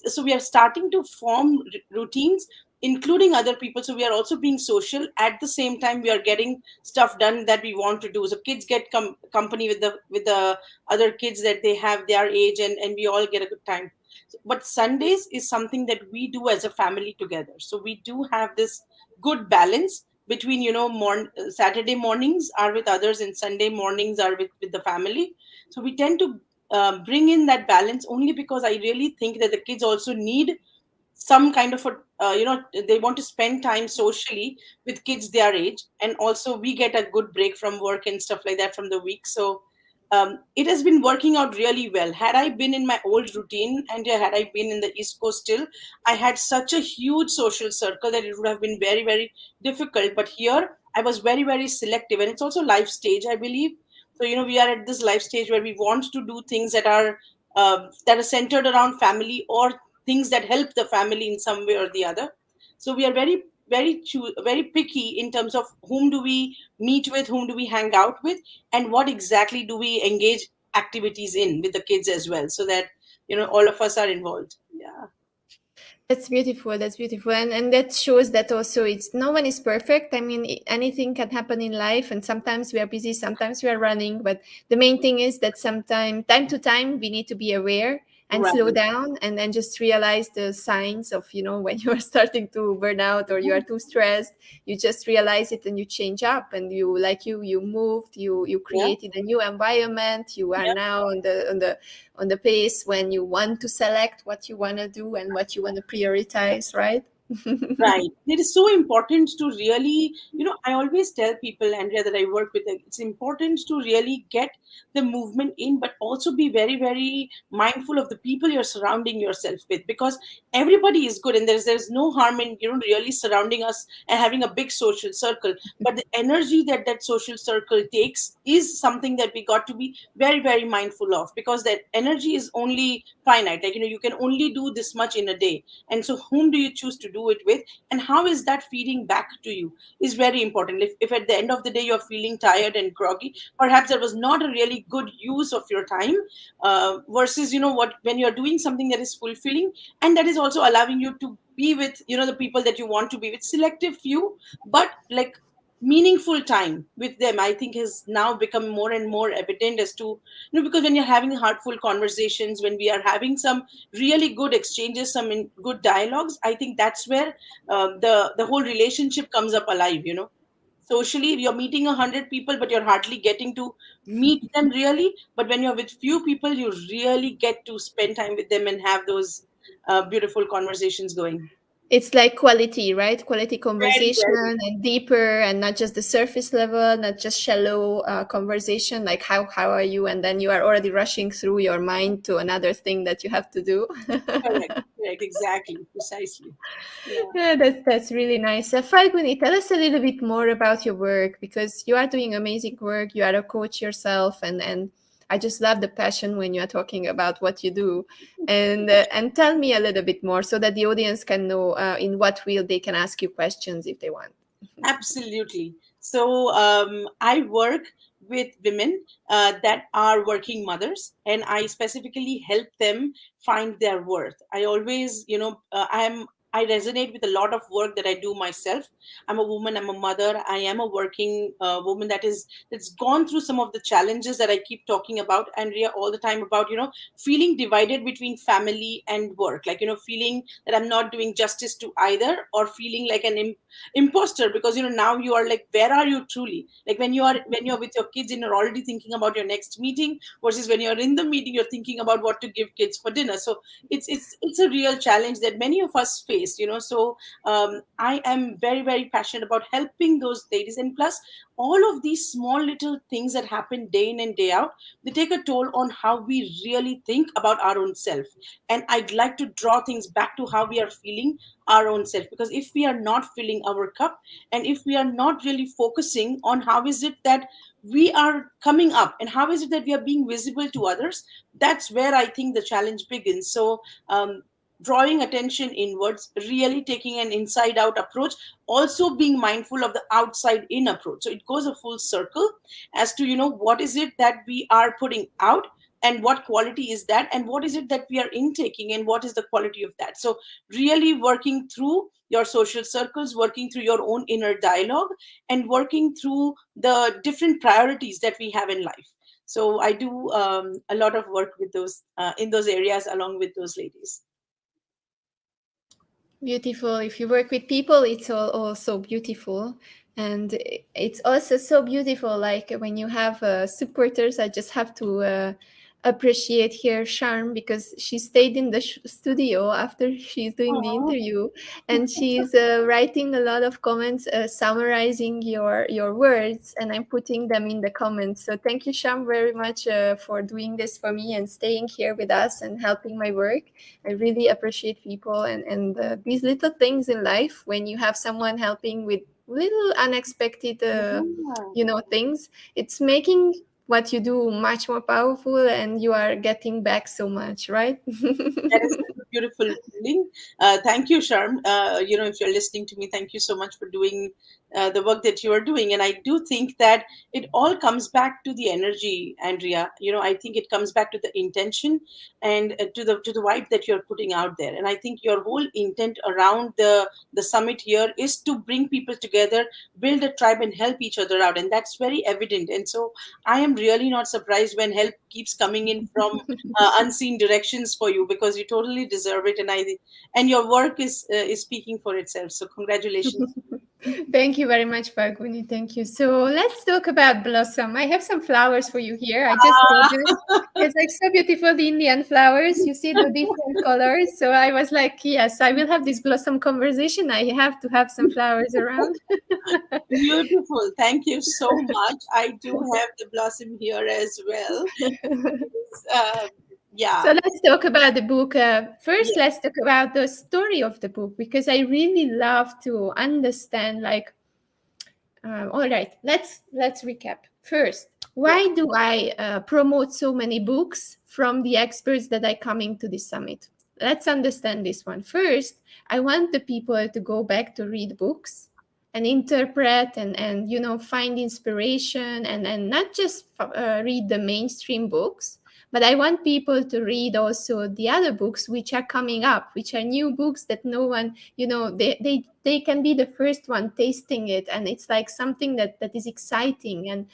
so we are starting to form routines, including other people. So we are also being social. At the same time, we are getting stuff done that we want to do. So kids get company with the other kids that they have their age, and we all get a good time. But Sundays is something that we do as a family together. So we do have this good balance between, Saturday mornings are with others, and Sunday mornings are with the family. So we tend to bring in that balance, only because I really think that the kids also need some kind of a, they want to spend time socially with kids their age, and also we get a good break from work and stuff like that from the week. So it has been working out really well. Had I been in my old routine, and had I been in the East Coast still, I had such a huge social circle that it would have been very, very difficult. But here I was very, very selective, and it's also life stage, I believe. So we are at this life stage where we want to do things that are centered around family, or things that help the family in some way or the other. So we are very, very very picky in terms of whom do we meet with, whom do we hang out with, and what exactly do we engage activities in with the kids as well, so that all of us are involved. Yeah. That's beautiful. That's beautiful. And that shows that also it's no one is perfect. I mean, anything can happen in life. And sometimes we are busy, sometimes we are running. But the main thing is that sometime, time to time, we need to be aware and slow Right. down, and then just realize the signs of, when you are starting to burn out or you are too stressed. You just realize it and you change up, and you moved, you Yeah. created a new environment. You are Yeah. now on the pace when you want to select what you want to do and what you want to prioritize, right? Right. It is so important to really, I always tell people, Andrea, that I work with, like, it's important to really get the movement in, but also be very, very mindful of the people you're surrounding yourself with, because everybody is good, and there's no harm in, really surrounding us and having a big social circle. But the energy that that social circle takes is something that we got to be very, very mindful of, because that energy is only finite. Like, you can only do this much in a day. And so whom do you choose to do it with, and how is that feeding back to you, is very important. If at the end of the day you're feeling tired and groggy, perhaps that was not a really good use of your time, versus what, when you're doing something that is fulfilling, and that is also allowing you to be with the people that you want to be with, selective few, but like meaningful time with them, I think has now become more and more evident as to, because when you're having heartful conversations, when we are having some really good exchanges, some good dialogues, I think that's where the whole relationship comes up alive. Socially, you're meeting 100 people, but you're hardly getting to meet them really. But when you're with few people, you really get to spend time with them and have those beautiful conversations going. It's like quality, right? Quality Very, conversation very. and deeper, and not just the surface level, not just shallow conversation, like how are you? And then you are already rushing through your mind to another thing that you have to do. Correct, correct, exactly, precisely. Yeah. Yeah, that's really nice. Falguni, tell us a little bit more about your work, because you are doing amazing work. You are a coach yourself, and I just love the passion when you are talking about what you do. And tell me a little bit more so that the audience can know in what field they can ask you questions if they want. Absolutely. So I work with women that are working mothers, and I specifically help them find their worth. I always, I resonate with a lot of work that I do myself. I'm a woman. I'm a mother. I am a working woman that's gone through some of the challenges that I keep talking about, Andrea, all the time about feeling divided between family and work, like feeling that I'm not doing justice to either, or feeling like an imposter, because now you are like, where are you truly, like when you're with your kids and you're already thinking about your next meeting, versus when you're in the meeting you're thinking about what to give kids for dinner. So it's a real challenge that many of us face. So I am very, very passionate about helping those ladies, and plus all of these small little things that happen day in and day out, they take a toll on how we really think about our own self. And I'd like to draw things back to how we are feeling our own self, because if we are not filling our cup, and if we are not really focusing on how is it that we are coming up, and how is it that we are being visible to others, that's where I think the challenge begins. So drawing attention inwards, really taking an inside out approach, also being mindful of the outside in approach, so it goes a full circle as to what is it that we are putting out, and what quality is that, and what is it that we are intaking, and what is the quality of that. So really working through your social circles, working through your own inner dialogue, and working through the different priorities that we have in life. So I do a lot of work with those in those areas along with those ladies. Beautiful. If you work with people, it's all also beautiful. And it's also so beautiful, like when you have supporters. I just have to appreciate her charm, because she stayed in the studio after she's doing the Oh, interview, and she's writing a lot of comments, summarizing your words, and I'm putting them in the comments. So thank you, Sham, very much for doing this for me and staying here with us and helping my work. I really appreciate people, and these little things in life, when you have someone helping with little unexpected yeah. things, it's making what you do much more powerful, and you are getting back so much, right? That is such a beautiful feeling. Thank you, Sharm. If you're listening to me, thank you so much for doing the work that you are doing. And I do think that it all comes back to the energy, Andrea. I think it comes back to the intention, and to the vibe that you're putting out there. And I think your whole intent around the summit here is to bring people together, build a tribe, and help each other out. And that's very evident. And so I am really not surprised when help keeps coming in from unseen directions for you, because you totally deserve it, and your work is speaking for itself. So congratulations. Thank you very much, Falguni. Thank you. So let's talk about blossom. I have some flowers for you here. I just bought them. It's like so beautiful, the Indian flowers. You see the different colors. So I was like, yes, I will have this blossom conversation. I have to have some flowers around. Beautiful, thank you so much. I do have the blossom here as well. uh, So yeah. let's talk about the book. First, Yeah. let's talk about the story of the book, because I really love to understand. Like, all right, let's recap. First, Yeah. why do I promote so many books from the experts that are coming to this summit? Let's understand this one. First, I want the people to go back to read books and interpret and find inspiration, and not just read the mainstream books, but I want people to read also the other books which are coming up, which are new books that no one, they can be the first one tasting it, and it's like something that is exciting. And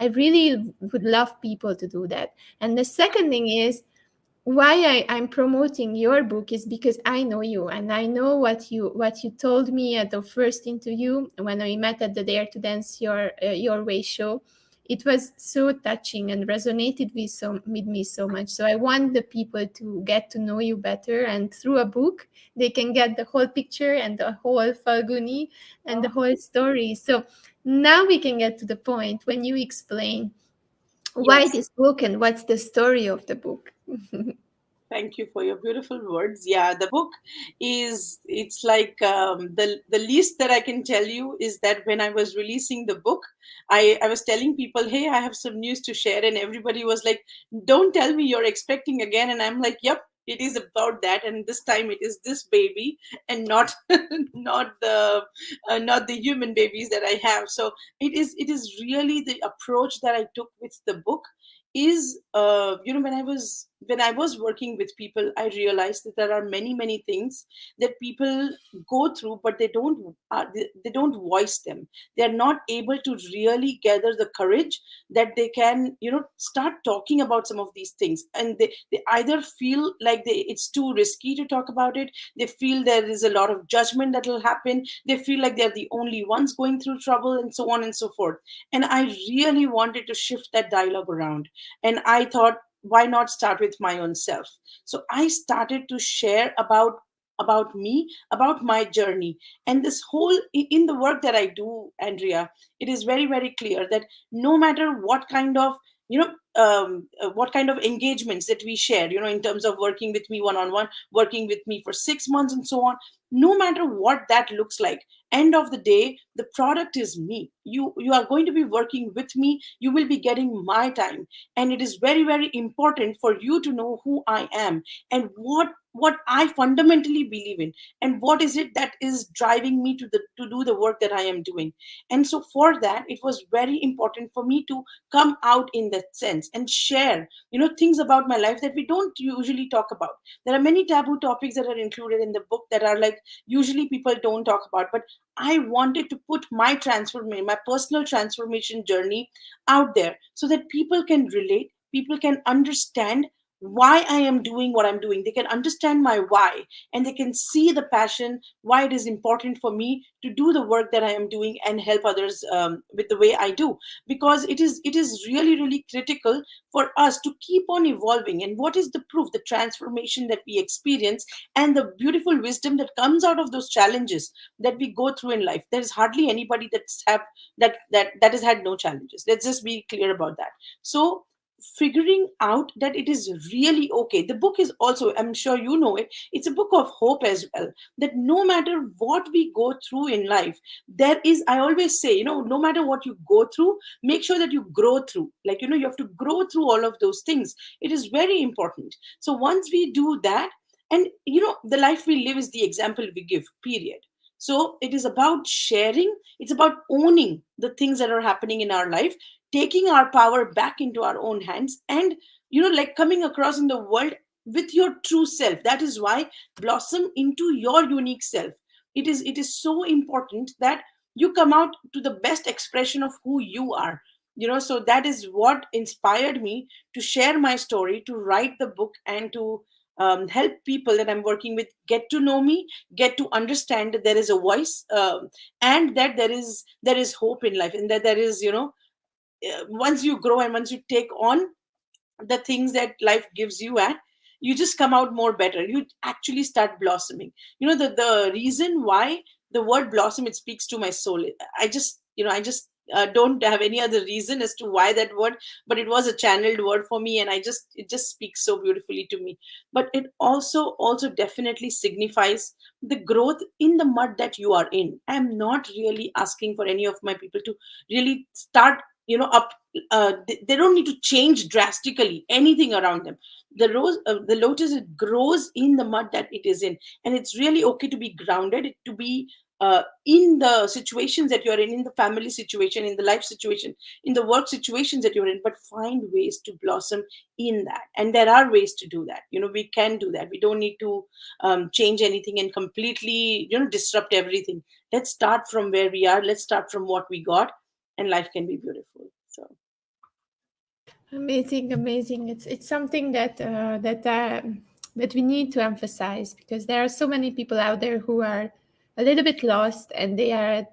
I really would love people to do that. And the second thing is, why I'm promoting your book is because I know you, and I know what you told me at the first interview when we met at the Dare to Dance Your Way show, it was so touching and resonated with me so much. So I want the people to get to know you better, and through a book they can get the whole picture and the whole Falguni and the whole story. So now we can get to the point when you explain why Yes. this book and what's the story of the book. Thank you for your beautiful words. Yeah, the book it's like the least that I can tell you is that when I was releasing the book, I was telling people, hey, I have some news to share, and everybody was like, don't tell me you're expecting again. And I'm like, yep, it is about that, and this time it is this baby, and not not the human babies that I have. So it is really the approach that I took with the book is when I was working with people, I realized that there are many things that people go through, but they don't voice them. They are not able to really gather the courage that they can start talking about some of these things, and they either feel like it's too risky to talk about it. They feel there is a lot of judgment that will happen. They feel like they're the only ones going through trouble, and so on and so forth. And I really wanted to shift that dialogue around, and I thought, why not start with my own self? So I started to share about me, about my journey. And this whole in the work that I do, Andrea, it is very clear that no matter what kind of what kind of engagements that we share, in terms of working with me one on one, working with me for 6 months, and so on, no matter what that looks like, end of the day, the product is me. You are going to be working with me. You will be getting my time, and it is very important for you to know who I am, and what I fundamentally believe in, and what is it that is driving me to do the work that I am doing. And so for that, it was very important for me to come out in that sense and share things about my life that we don't usually talk about. There are many taboo topics that are included in the book that are like usually people don't talk about, but I wanted to put my transformation, my personal transformation journey out there, so that people can relate, people can understand why I am doing what I'm doing. They can understand my why, and they can see the passion, why it is important for me to do the work that I am doing and help others with the way I do. Because it is really critical for us to keep on evolving. And what is the proof? The transformation that we experience and the beautiful wisdom that comes out of those challenges that we go through in life. There's hardly anybody that has had no challenges. Let's just be clear about that. So figuring out that it is really okay. The book is also, I'm sure you know it, it's a book of hope as well. That no matter what we go through in life, there is, I always say, no matter what you go through, make sure that you grow through. Like, you have to grow through all of those things. It is very important. So once we do that, and the life we live is the example we give, period. So it is about sharing, it's about owning the things that are happening in our life, taking our power back into our own hands, and like coming across in the world with your true self. That is why blossom into your unique self. It is so important that you come out to the best expression of who you are. So that is what inspired me to share my story, to write the book, and to help people that I'm working with get to know me, get to understand that there is a voice, and that there is hope in life, and that there is once you grow and once you take on the things that life gives you, and you just come out more better. You actually start blossoming. The reason why the word blossom, it speaks to my soul. I just don't have any other reason as to why that word, but it was a channeled word for me, and it just speaks so beautifully to me. But it also definitely signifies the growth in the mud that you are in. I'm not really asking for any of my people to really start up. They don't need to change drastically anything around them. The lotus, it grows in the mud that it is in, and it's really okay to be grounded, to be in the situations that you're in the family situation, in the life situation, in the work situations that you're in, but find ways to blossom in that. And there are ways to do that. We can do that. We don't need to change anything and completely disrupt everything. Let's start from where we are. Let's start from what we got, and life can be beautiful. So Amazing, amazing. It's something that we need to emphasize, because there are so many people out there who are a little bit lost, and they are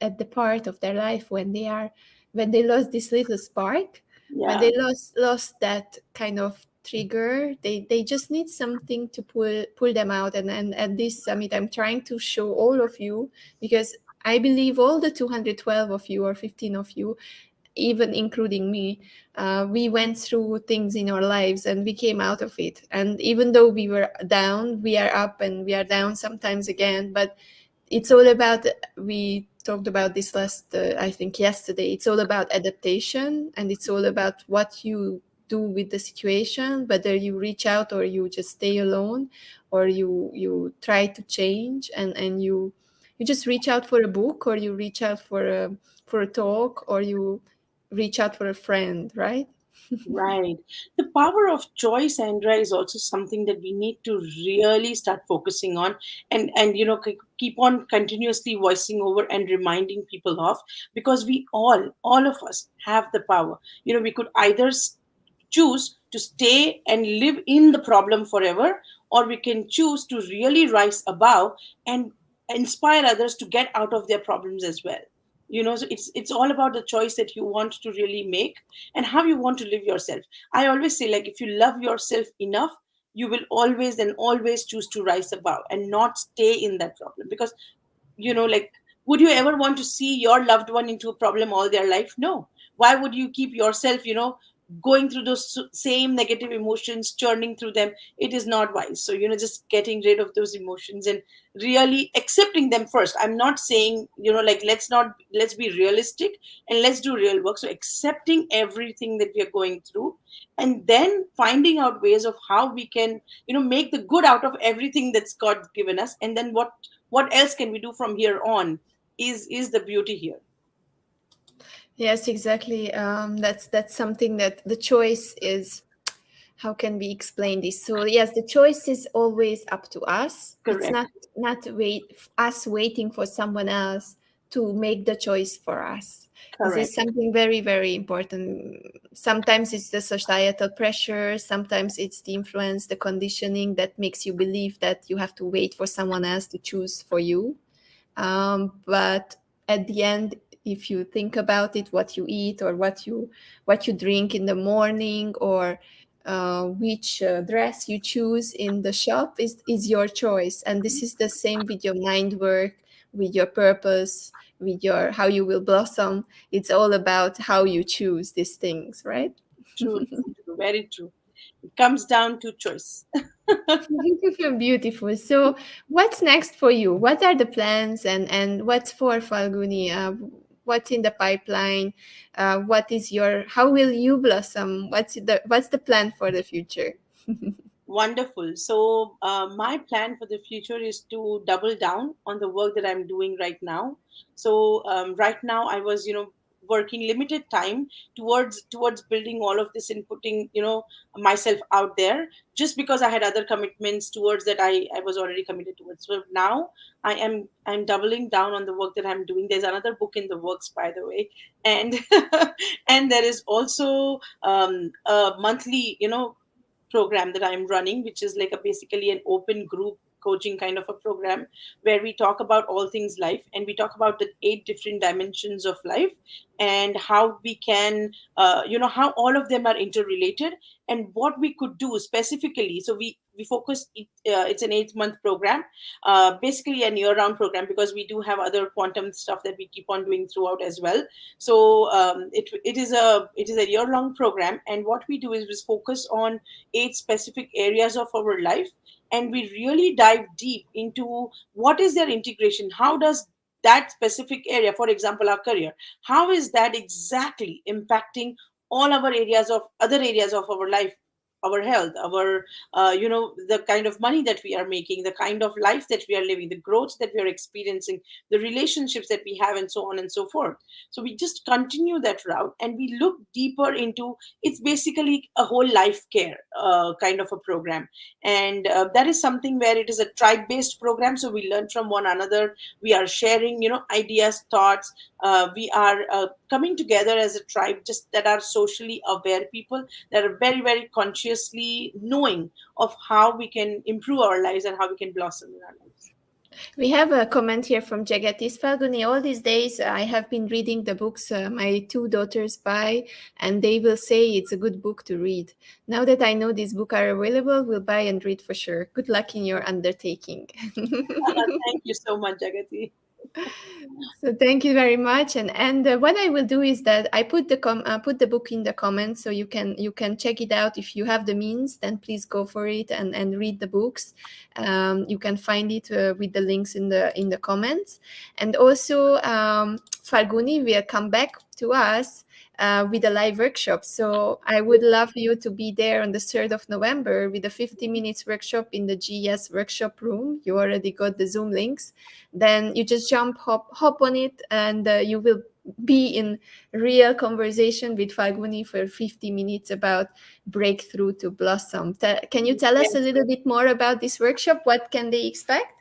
at the part of their life when they are when they lost this little spark, when Yeah. they lost that kind of trigger, they just need something to pull them out. And at this summit, I'm trying to show all of you, because I believe all the 212 of you or 15 of you, even including me, we went through things in our lives and we came out of it. And even though we were down, we are up, and we are down sometimes again. But it's all about, we talked about this last, I think yesterday, it's all about adaptation, and it's all about what you do with the situation, whether you reach out or you just stay alone, or you try to change, and you just reach out for a book, or you reach out for a talk, or you reach out for a friend, right? Right. The power of choice, Andra, is also something that we need to really start focusing on, and keep on continuously voicing over and reminding people of, because we all of us have the power. We could either choose to stay and live in the problem forever, or we can choose to really rise above and inspire others to get out of their problems as well. So it's all about the choice that you want to really make, and how you want to live yourself. I always say, like, if you love yourself enough, you will always and always choose to rise above and not stay in that problem. Because, like, would you ever want to see your loved one into a problem all their life? No. Why would you keep yourself, going through those same negative emotions, churning through them? It is not wise. So, just getting rid of those emotions and really accepting them first. I'm not saying, like, let's be realistic and let's do real work. So accepting everything that we are going through, and then finding out ways of how we can, make the good out of everything that's God given us. And then what else can we do from here on is the beauty here. Yes, exactly. That's something that the choice is. How can we explain this? So yes, the choice is always up to us. It's Correct. not us waiting for someone else to make the choice for us. This is Correct. something very, very important. Sometimes it's the societal pressure, sometimes it's the influence, the conditioning that makes you believe that you have to wait for someone else to choose for you. But at the end, if you think about it, what you eat, or what you drink in the morning, or which dress you choose in the shop is your choice. And this is the same with your mind work, with your purpose, with your how you will blossom. It's all about how you choose these things, right? True, true, very true. It comes down to choice. Beautiful. So, what's next for you? What are the plans, and what's for Falguni? What's in the pipeline? What is your? How will you blossom? What's the plan for the future? Wonderful. So, my plan for the future is to double down on the work that I'm doing right now. So, right now, I was, working limited time towards building all of this and putting, myself out there, just because I had other commitments towards that I was already committed towards. So now I'm doubling down on the work that I'm doing. There's another book in the works, by the way, and and there is also a monthly, program that I'm running, which is like a basically an open group coaching kind of a program, where we talk about all things life, and we talk about the 8 different dimensions of life, and how we can, how all of them are interrelated, and what we could do specifically. So we focus it's an 8-month program, basically an year-round program, because we do have other quantum stuff that we keep on doing throughout as well. So it is a year-long program, and what we do is we focus on 8 specific areas of our life, and we really dive deep into what is their integration. How does that specific area, for example our career, how is that exactly impacting all our areas of other areas of our life, our health, our the kind of money that we are making, the kind of life that we are living, the growth that we are experiencing, the relationships that we have, and so on and so forth. So we just continue that route, and we look deeper into, it's basically a whole life care kind of a program. And that is something where it is a tribe based program, so we learn from one another. We are sharing, ideas, thoughts. We are coming together as a tribe, just that are socially aware people, that are very, very consciously knowing of how we can improve our lives and how we can blossom in our lives. We have a comment here from Jagatis Falguni. All these days, I have been reading the books my two daughters buy, and they will say it's a good book to read. Now that I know these books are available, we'll buy and read for sure. Good luck in your undertaking. Thank you so much, Jagati. So thank you very much. And what I will do is that I put the book in the comments, so you can check it out if you have the means. Then please go for it and read the books. You can find it with the links in the comments. And also, Falguni will come back to us with a live workshop. So I would love you to be there on the 3rd of November with a 50 minutes workshop in the GES workshop room. You already got the Zoom links. Then you just hop on it, and you will be in real conversation with Falguni for 50 minutes about breakthrough to blossom. Can you tell us a little bit more about this workshop? What can they expect?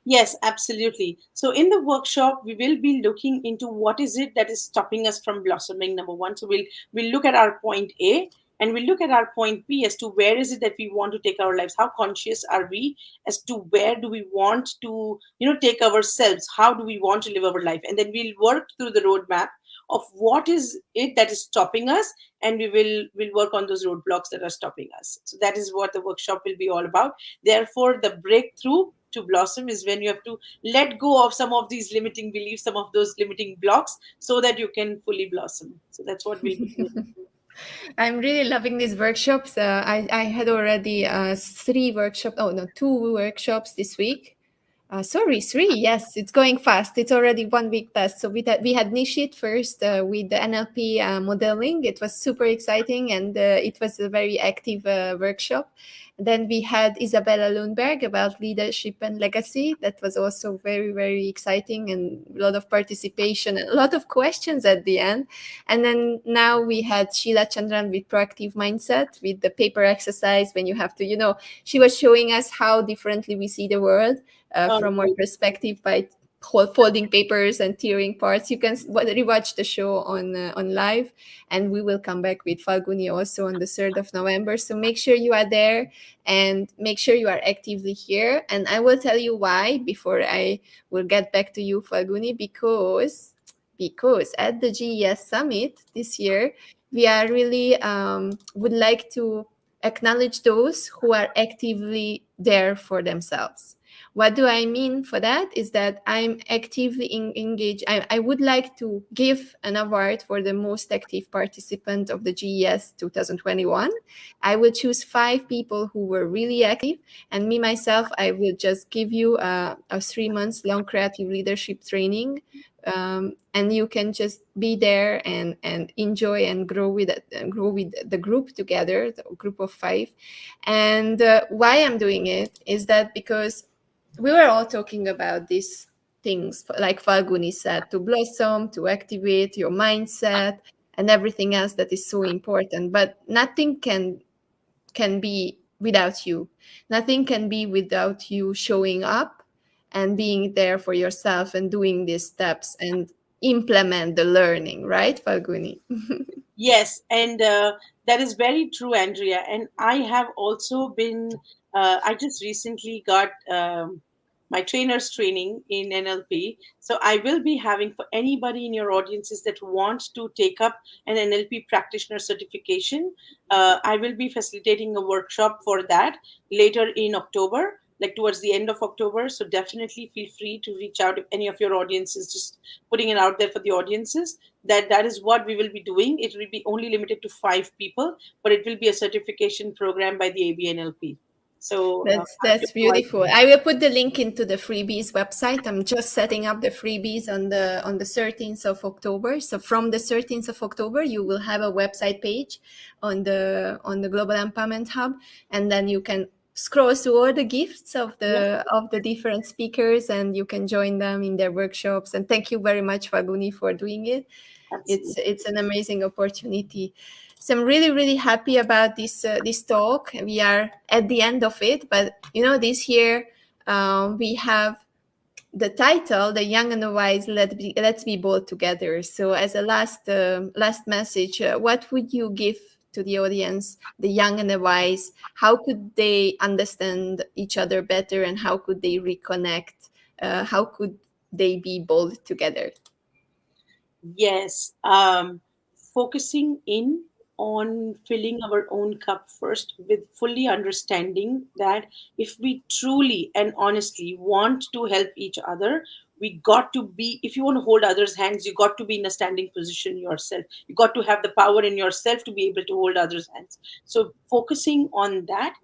Yes, absolutely. So in the workshop, we will be looking into what is it that is stopping us from blossoming. Number one, so we'll look at our point A, and we'll look at our point B as to where is it that we want to take our lives. How conscious are we as to where do we want to, take ourselves? How do we want to live our life? And then we'll work through the roadmap of what is it that is stopping us, and we'll work on those roadblocks that are stopping us. So that is what the workshop will be all about. Therefore, the breakthrough to blossom is when you have to let go of some of these limiting beliefs, some of those limiting blocks, so that you can fully blossom. So that's what we'll be doing. I'm really loving these workshops. I had already two workshops this week. Sorry, 3. Yes, it's going fast. It's already 1 week past. So we had Nishit first with the NLP modeling. It was super exciting, and it was a very active workshop. Then we had Isabella Lundberg about leadership and legacy. That was also very, very exciting, and a lot of participation and a lot of questions at the end. And then now we had Sheila Chandran with proactive mindset, with the paper exercise when you have to, she was showing us how differently we see the world from our perspective by folding papers and tearing parts. You can rewatch the show on live, and we will come back with Falguni also on the 3rd of November. So make sure you are there and make sure you are actively here. And I will tell you why before I will get back to you, Falguni, because at the GES Summit this year, we are really would like to acknowledge those who are actively there for themselves. What do I mean for that is that I'm actively engaged. I would like to give an award for the most active participant of the GES 2021. I will choose 5 people who were really active, and me, myself, I will just give you a 3 months long creative leadership training. And you can just be there and enjoy and grow with it, and grow with the group together, the group of 5. And why I'm doing it is that because we were all talking about these things, like Falguni said, to blossom, to activate your mindset, and everything else that is so important. But nothing can be without you. Nothing can be without you showing up and being there for yourself and doing these steps and implement the learning, right, Falguni? Yes, and that is very true, Andrea. And I have also been, I just recently got my trainer's training in NLP. So I will be having, for anybody in your audiences that want to take up an NLP practitioner certification, I will be facilitating a workshop for that later in October, like towards the end of October. So definitely feel free to reach out if any of your audiences, just putting it out there for the audiences that is what we will be doing. It will be only limited to 5 people, but it will be a certification program by the ABNLP. So That's beautiful. I will put the link into the Freebies website. I'm just setting up the Freebies on the 13th of October. So from the 13th of October, you will have a website page on the Global Empowerment Hub, and then you can scroll through all the gifts of the different speakers, and you can join them in their workshops. And thank you very much, Falguni, for doing it. It's an amazing opportunity. So I'm really, really happy about this talk. We are at the end of it, but this year we have the title, "The Young and the Wise, Let's Be Bold Together." So as a last message, what would you give to the audience, the young and the wise? How could they understand each other better, and how could they reconnect how could they be both together? Yes, focusing in on filling our own cup first, with fully understanding that if we truly and honestly want to help each other, we got to be, if you want to hold others' hands, you got to be in a standing position yourself. You got to have the power in yourself to be able to hold others' hands. So, focusing on that,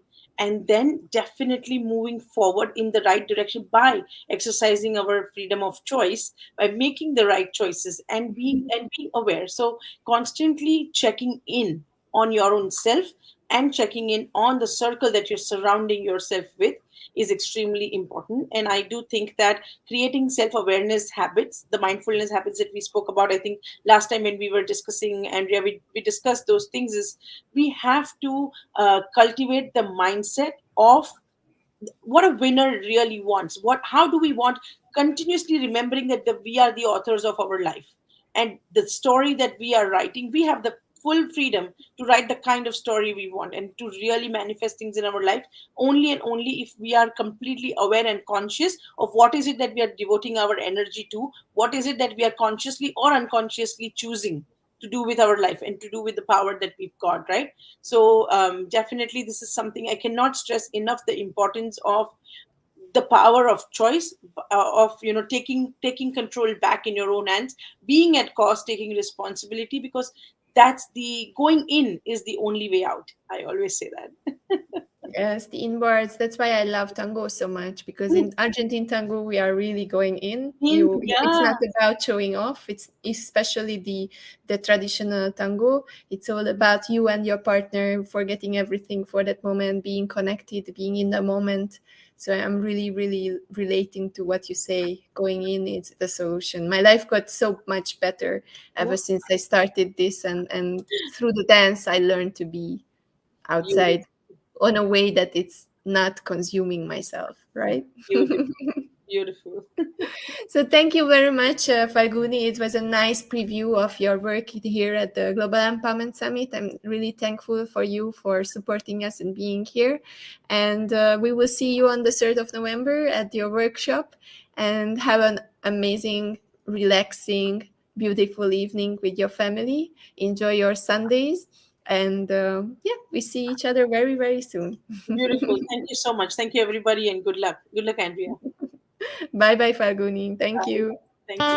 and then definitely moving forward in the right direction by exercising our freedom of choice, by making the right choices and being aware. So constantly checking in on your own self and checking in on the circle that you're surrounding yourself with is extremely important. And I do think that creating self-awareness habits, the mindfulness habits that we spoke about, I think last time when we were discussing, Andrea, we discussed those things, is we have to cultivate the mindset of what a winner really wants. What How do we want, continuously remembering that we are the authors of our life, and the story that we are writing, we have the full freedom to write the kind of story we want and to really manifest things in our life, only and only if we are completely aware and conscious of what is it that we are devoting our energy to, what is it that we are consciously or unconsciously choosing to do with our life and to do with the power that we've got, right? So definitely this is something I cannot stress enough, the importance of the power of choice, of taking control back in your own hands, being at cost, taking responsibility, because that's the going in is the only way out. I always say that. Yes, the inwards. That's why I love tango so much, because in Argentine tango we are really going in. It's Yeah, not about showing off. It's especially the traditional tango. It's all about you and your partner forgetting everything for that moment, being connected, being in the moment. So I'm really, really relating to what you say. Going in is the solution. My life got so much better ever yeah, since I started this, and through the dance I learned to be beautiful, outside on a way that it's not consuming myself, right? beautiful, beautiful. So thank you very much, Falguni. It was a nice preview of your work here at the Global Empowerment Summit. I'm really thankful for you for supporting us and being here. And we will see you on the 3rd of November at your workshop, and have an amazing, relaxing, beautiful evening with your family. Enjoy your Sundays. And yeah, we see each other very, very soon. Beautiful. Thank you so much. Thank you, everybody, and good luck. Good luck, Andrea. Bye bye, Falguni. Thank Bye. you. Thank you.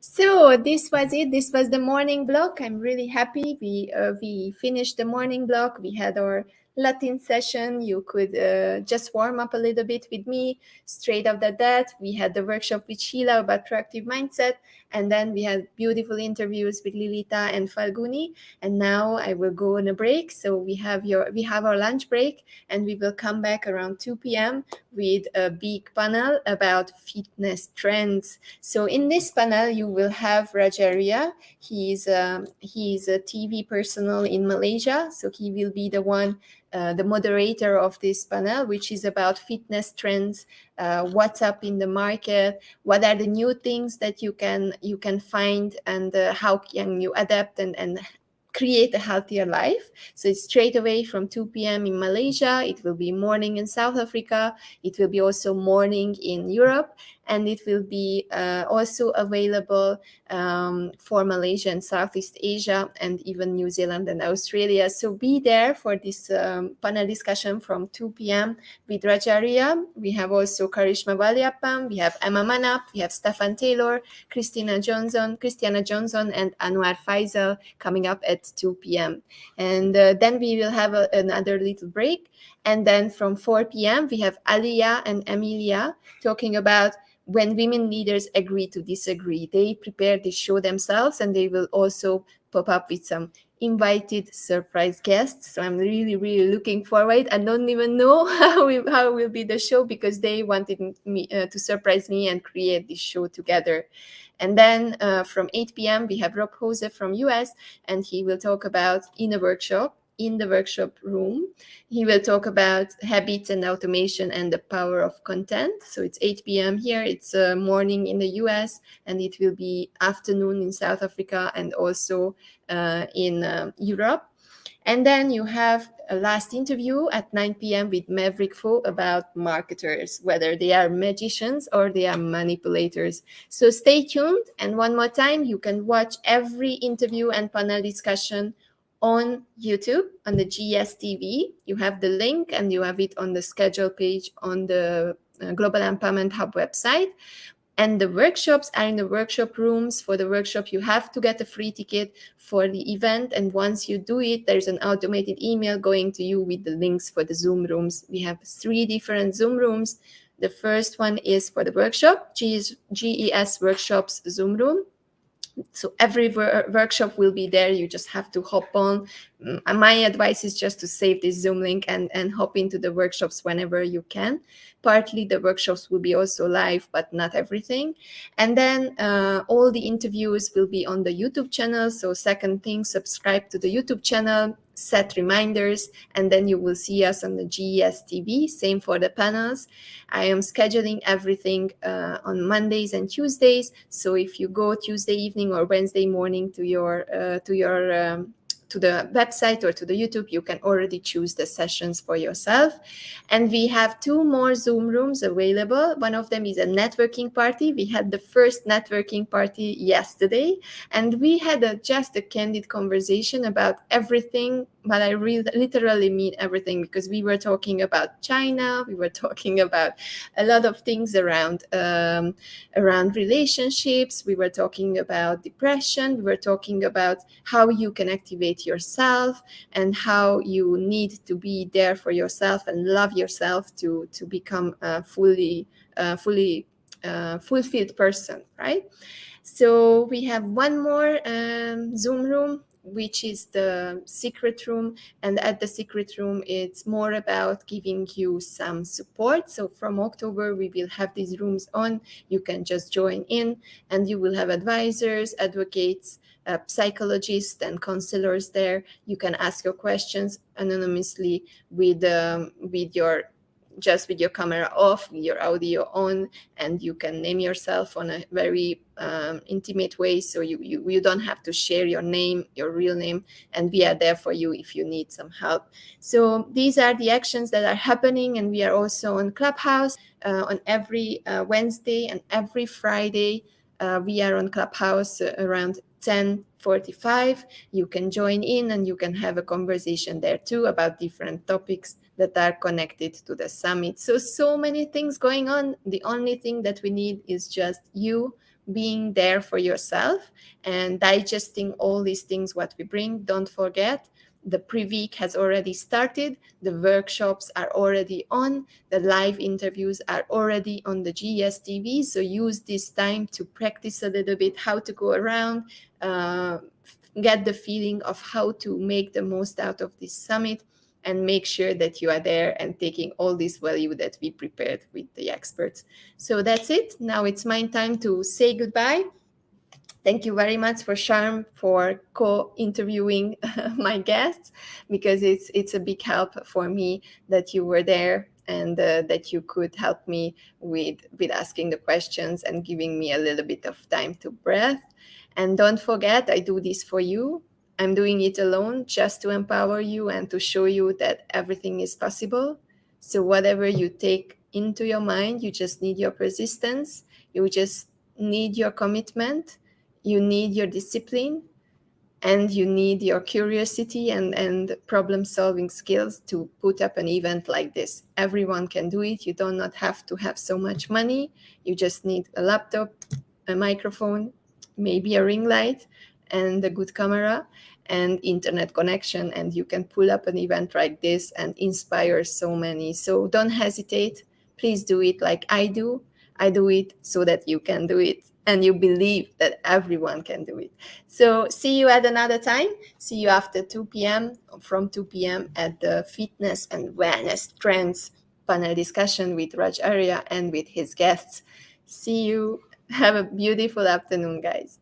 So this was it. This was the morning block. I'm really happy. We finished the morning block. We had our Latin session. You could just warm up a little bit with me. Straight after that, we had the workshop with Sheila about proactive mindset, and then we had beautiful interviews with Lilitha and Falguni. And now I will go on a break. So we have our lunch break, and we will come back around 2 p.m. with a big panel about fitness trends. So in this panel, you will have Rajaria. He's a TV personal in Malaysia. So he will be the one, the moderator of this panel, which is about fitness trends, what's up in the market, what are the new things that you can find, and how can you adapt and create a healthier life. So it's straight away from 2 p.m. in Malaysia. It will be morning in South Africa. It will be also morning in Europe, and it will be also available for Malaysia and Southeast Asia, and even New Zealand and Australia. So be there for this panel discussion from 2 p.m. with Rajaria. We have also Karishma Valiappan, we have Emma Manap, we have Stefan Taylor, Christiana Johnson, and Anwar Faisal coming up at 2 p.m. And then we will have another little break. And then from 4 p.m., we have Alia and Emilia talking about when women leaders agree to disagree. They prepare the show themselves, and they will also pop up with some invited surprise guests. So I'm really, really looking forward. I don't even know how it will be the show, because they wanted me to surprise me and create this show together. And then from 8 p.m., we have Rob Hose from US, and he will talk about in a workshop in the workshop room. He will talk about habits and automation and the power of content. So it's 8 p.m. here, it's morning in the US, and it will be afternoon in South Africa and also in Europe. And then you have a last interview at 9 p.m. with Maverick Fo about marketers, whether they are magicians or they are manipulators. So stay tuned. And one more time, you can watch every interview and panel discussion on YouTube, on the GES TV. You have the link and you have it on the schedule page on the Global Empowerment Hub website. And the workshops are in the workshop rooms. For the workshop, you have to get a free ticket for the event. And once you do it, there's an automated email going to you with the links for the Zoom rooms. We have 3 different Zoom rooms. The first one is for the workshop, GES Workshops Zoom room. So every workshop will be there. You just have to hop on. My advice is just to save this Zoom link and hop into the workshops whenever you can. Partly the workshops will be also live, but not everything. And then all the interviews will be on the YouTube channel. So second thing, subscribe to the YouTube channel, set reminders, and then you will see us on the GES TV. Same for the panels. I am scheduling everything on Mondays and Tuesdays. So if you go Tuesday evening or Wednesday morning to the website or to the YouTube, you can already choose the sessions for yourself. And we have 2 more Zoom rooms available. One of them is a networking party. We had the first networking party yesterday, and we had just a candid conversation about everything, but I literally mean everything, because we were talking about China, we were talking about a lot of things around relationships, we were talking about depression, we were talking about how you can activate yourself and how you need to be there for yourself and love yourself to become a fully fulfilled person, right? So we have one more Zoom room, which is the secret room. And at the secret room, it's more about giving you some support. So from October, we will have these rooms on. You can just join in, and you will have advisors, advocates, psychologists, and counselors there. You can ask your questions anonymously with your camera off, with your audio on, and you can name yourself on a very intimate way. So you don't have to share your name, your real name, and we are there for you if you need some help. So these are the actions that are happening, and we are also on Clubhouse on every Wednesday and every Friday. We are on Clubhouse around 10:45. You can join in and you can have a conversation there too about different topics that are connected to the summit. So many things going on. The only thing that we need is just you being there for yourself and digesting all these things what we bring. Don't forget, the pre-week has already started. The workshops are already on. The live interviews are already on the GES TV. So use this time to practice a little bit how to go around, get the feeling of how to make the most out of this summit, and make sure that you are there and taking all this value that we prepared with the experts. So that's it. Now it's my time to say goodbye. Thank you very much for Sharm for co-interviewing my guests, because it's a big help for me that you were there and that you could help me with asking the questions and giving me a little bit of time to breathe. And don't forget, I do this for you. I'm doing it alone just to empower you and to show you that everything is possible. So whatever you take into your mind, you just need your persistence. You just need your commitment. You need your discipline, and you need your curiosity and problem-solving skills to put up an event like this. Everyone can do it. You do not have to have so much money. You just need a laptop, a microphone, maybe a ring light, and a good camera and internet connection, and you can pull up an event like this and inspire so many. So don't hesitate. Please do it like I do. I do it so that you can do it, and you believe that everyone can do it. So see you at another time. See you after 2 p.m. from 2 p.m. at the Fitness and Wellness Trends panel discussion with Raj Arya and with his guests. See you. Have a beautiful afternoon, guys.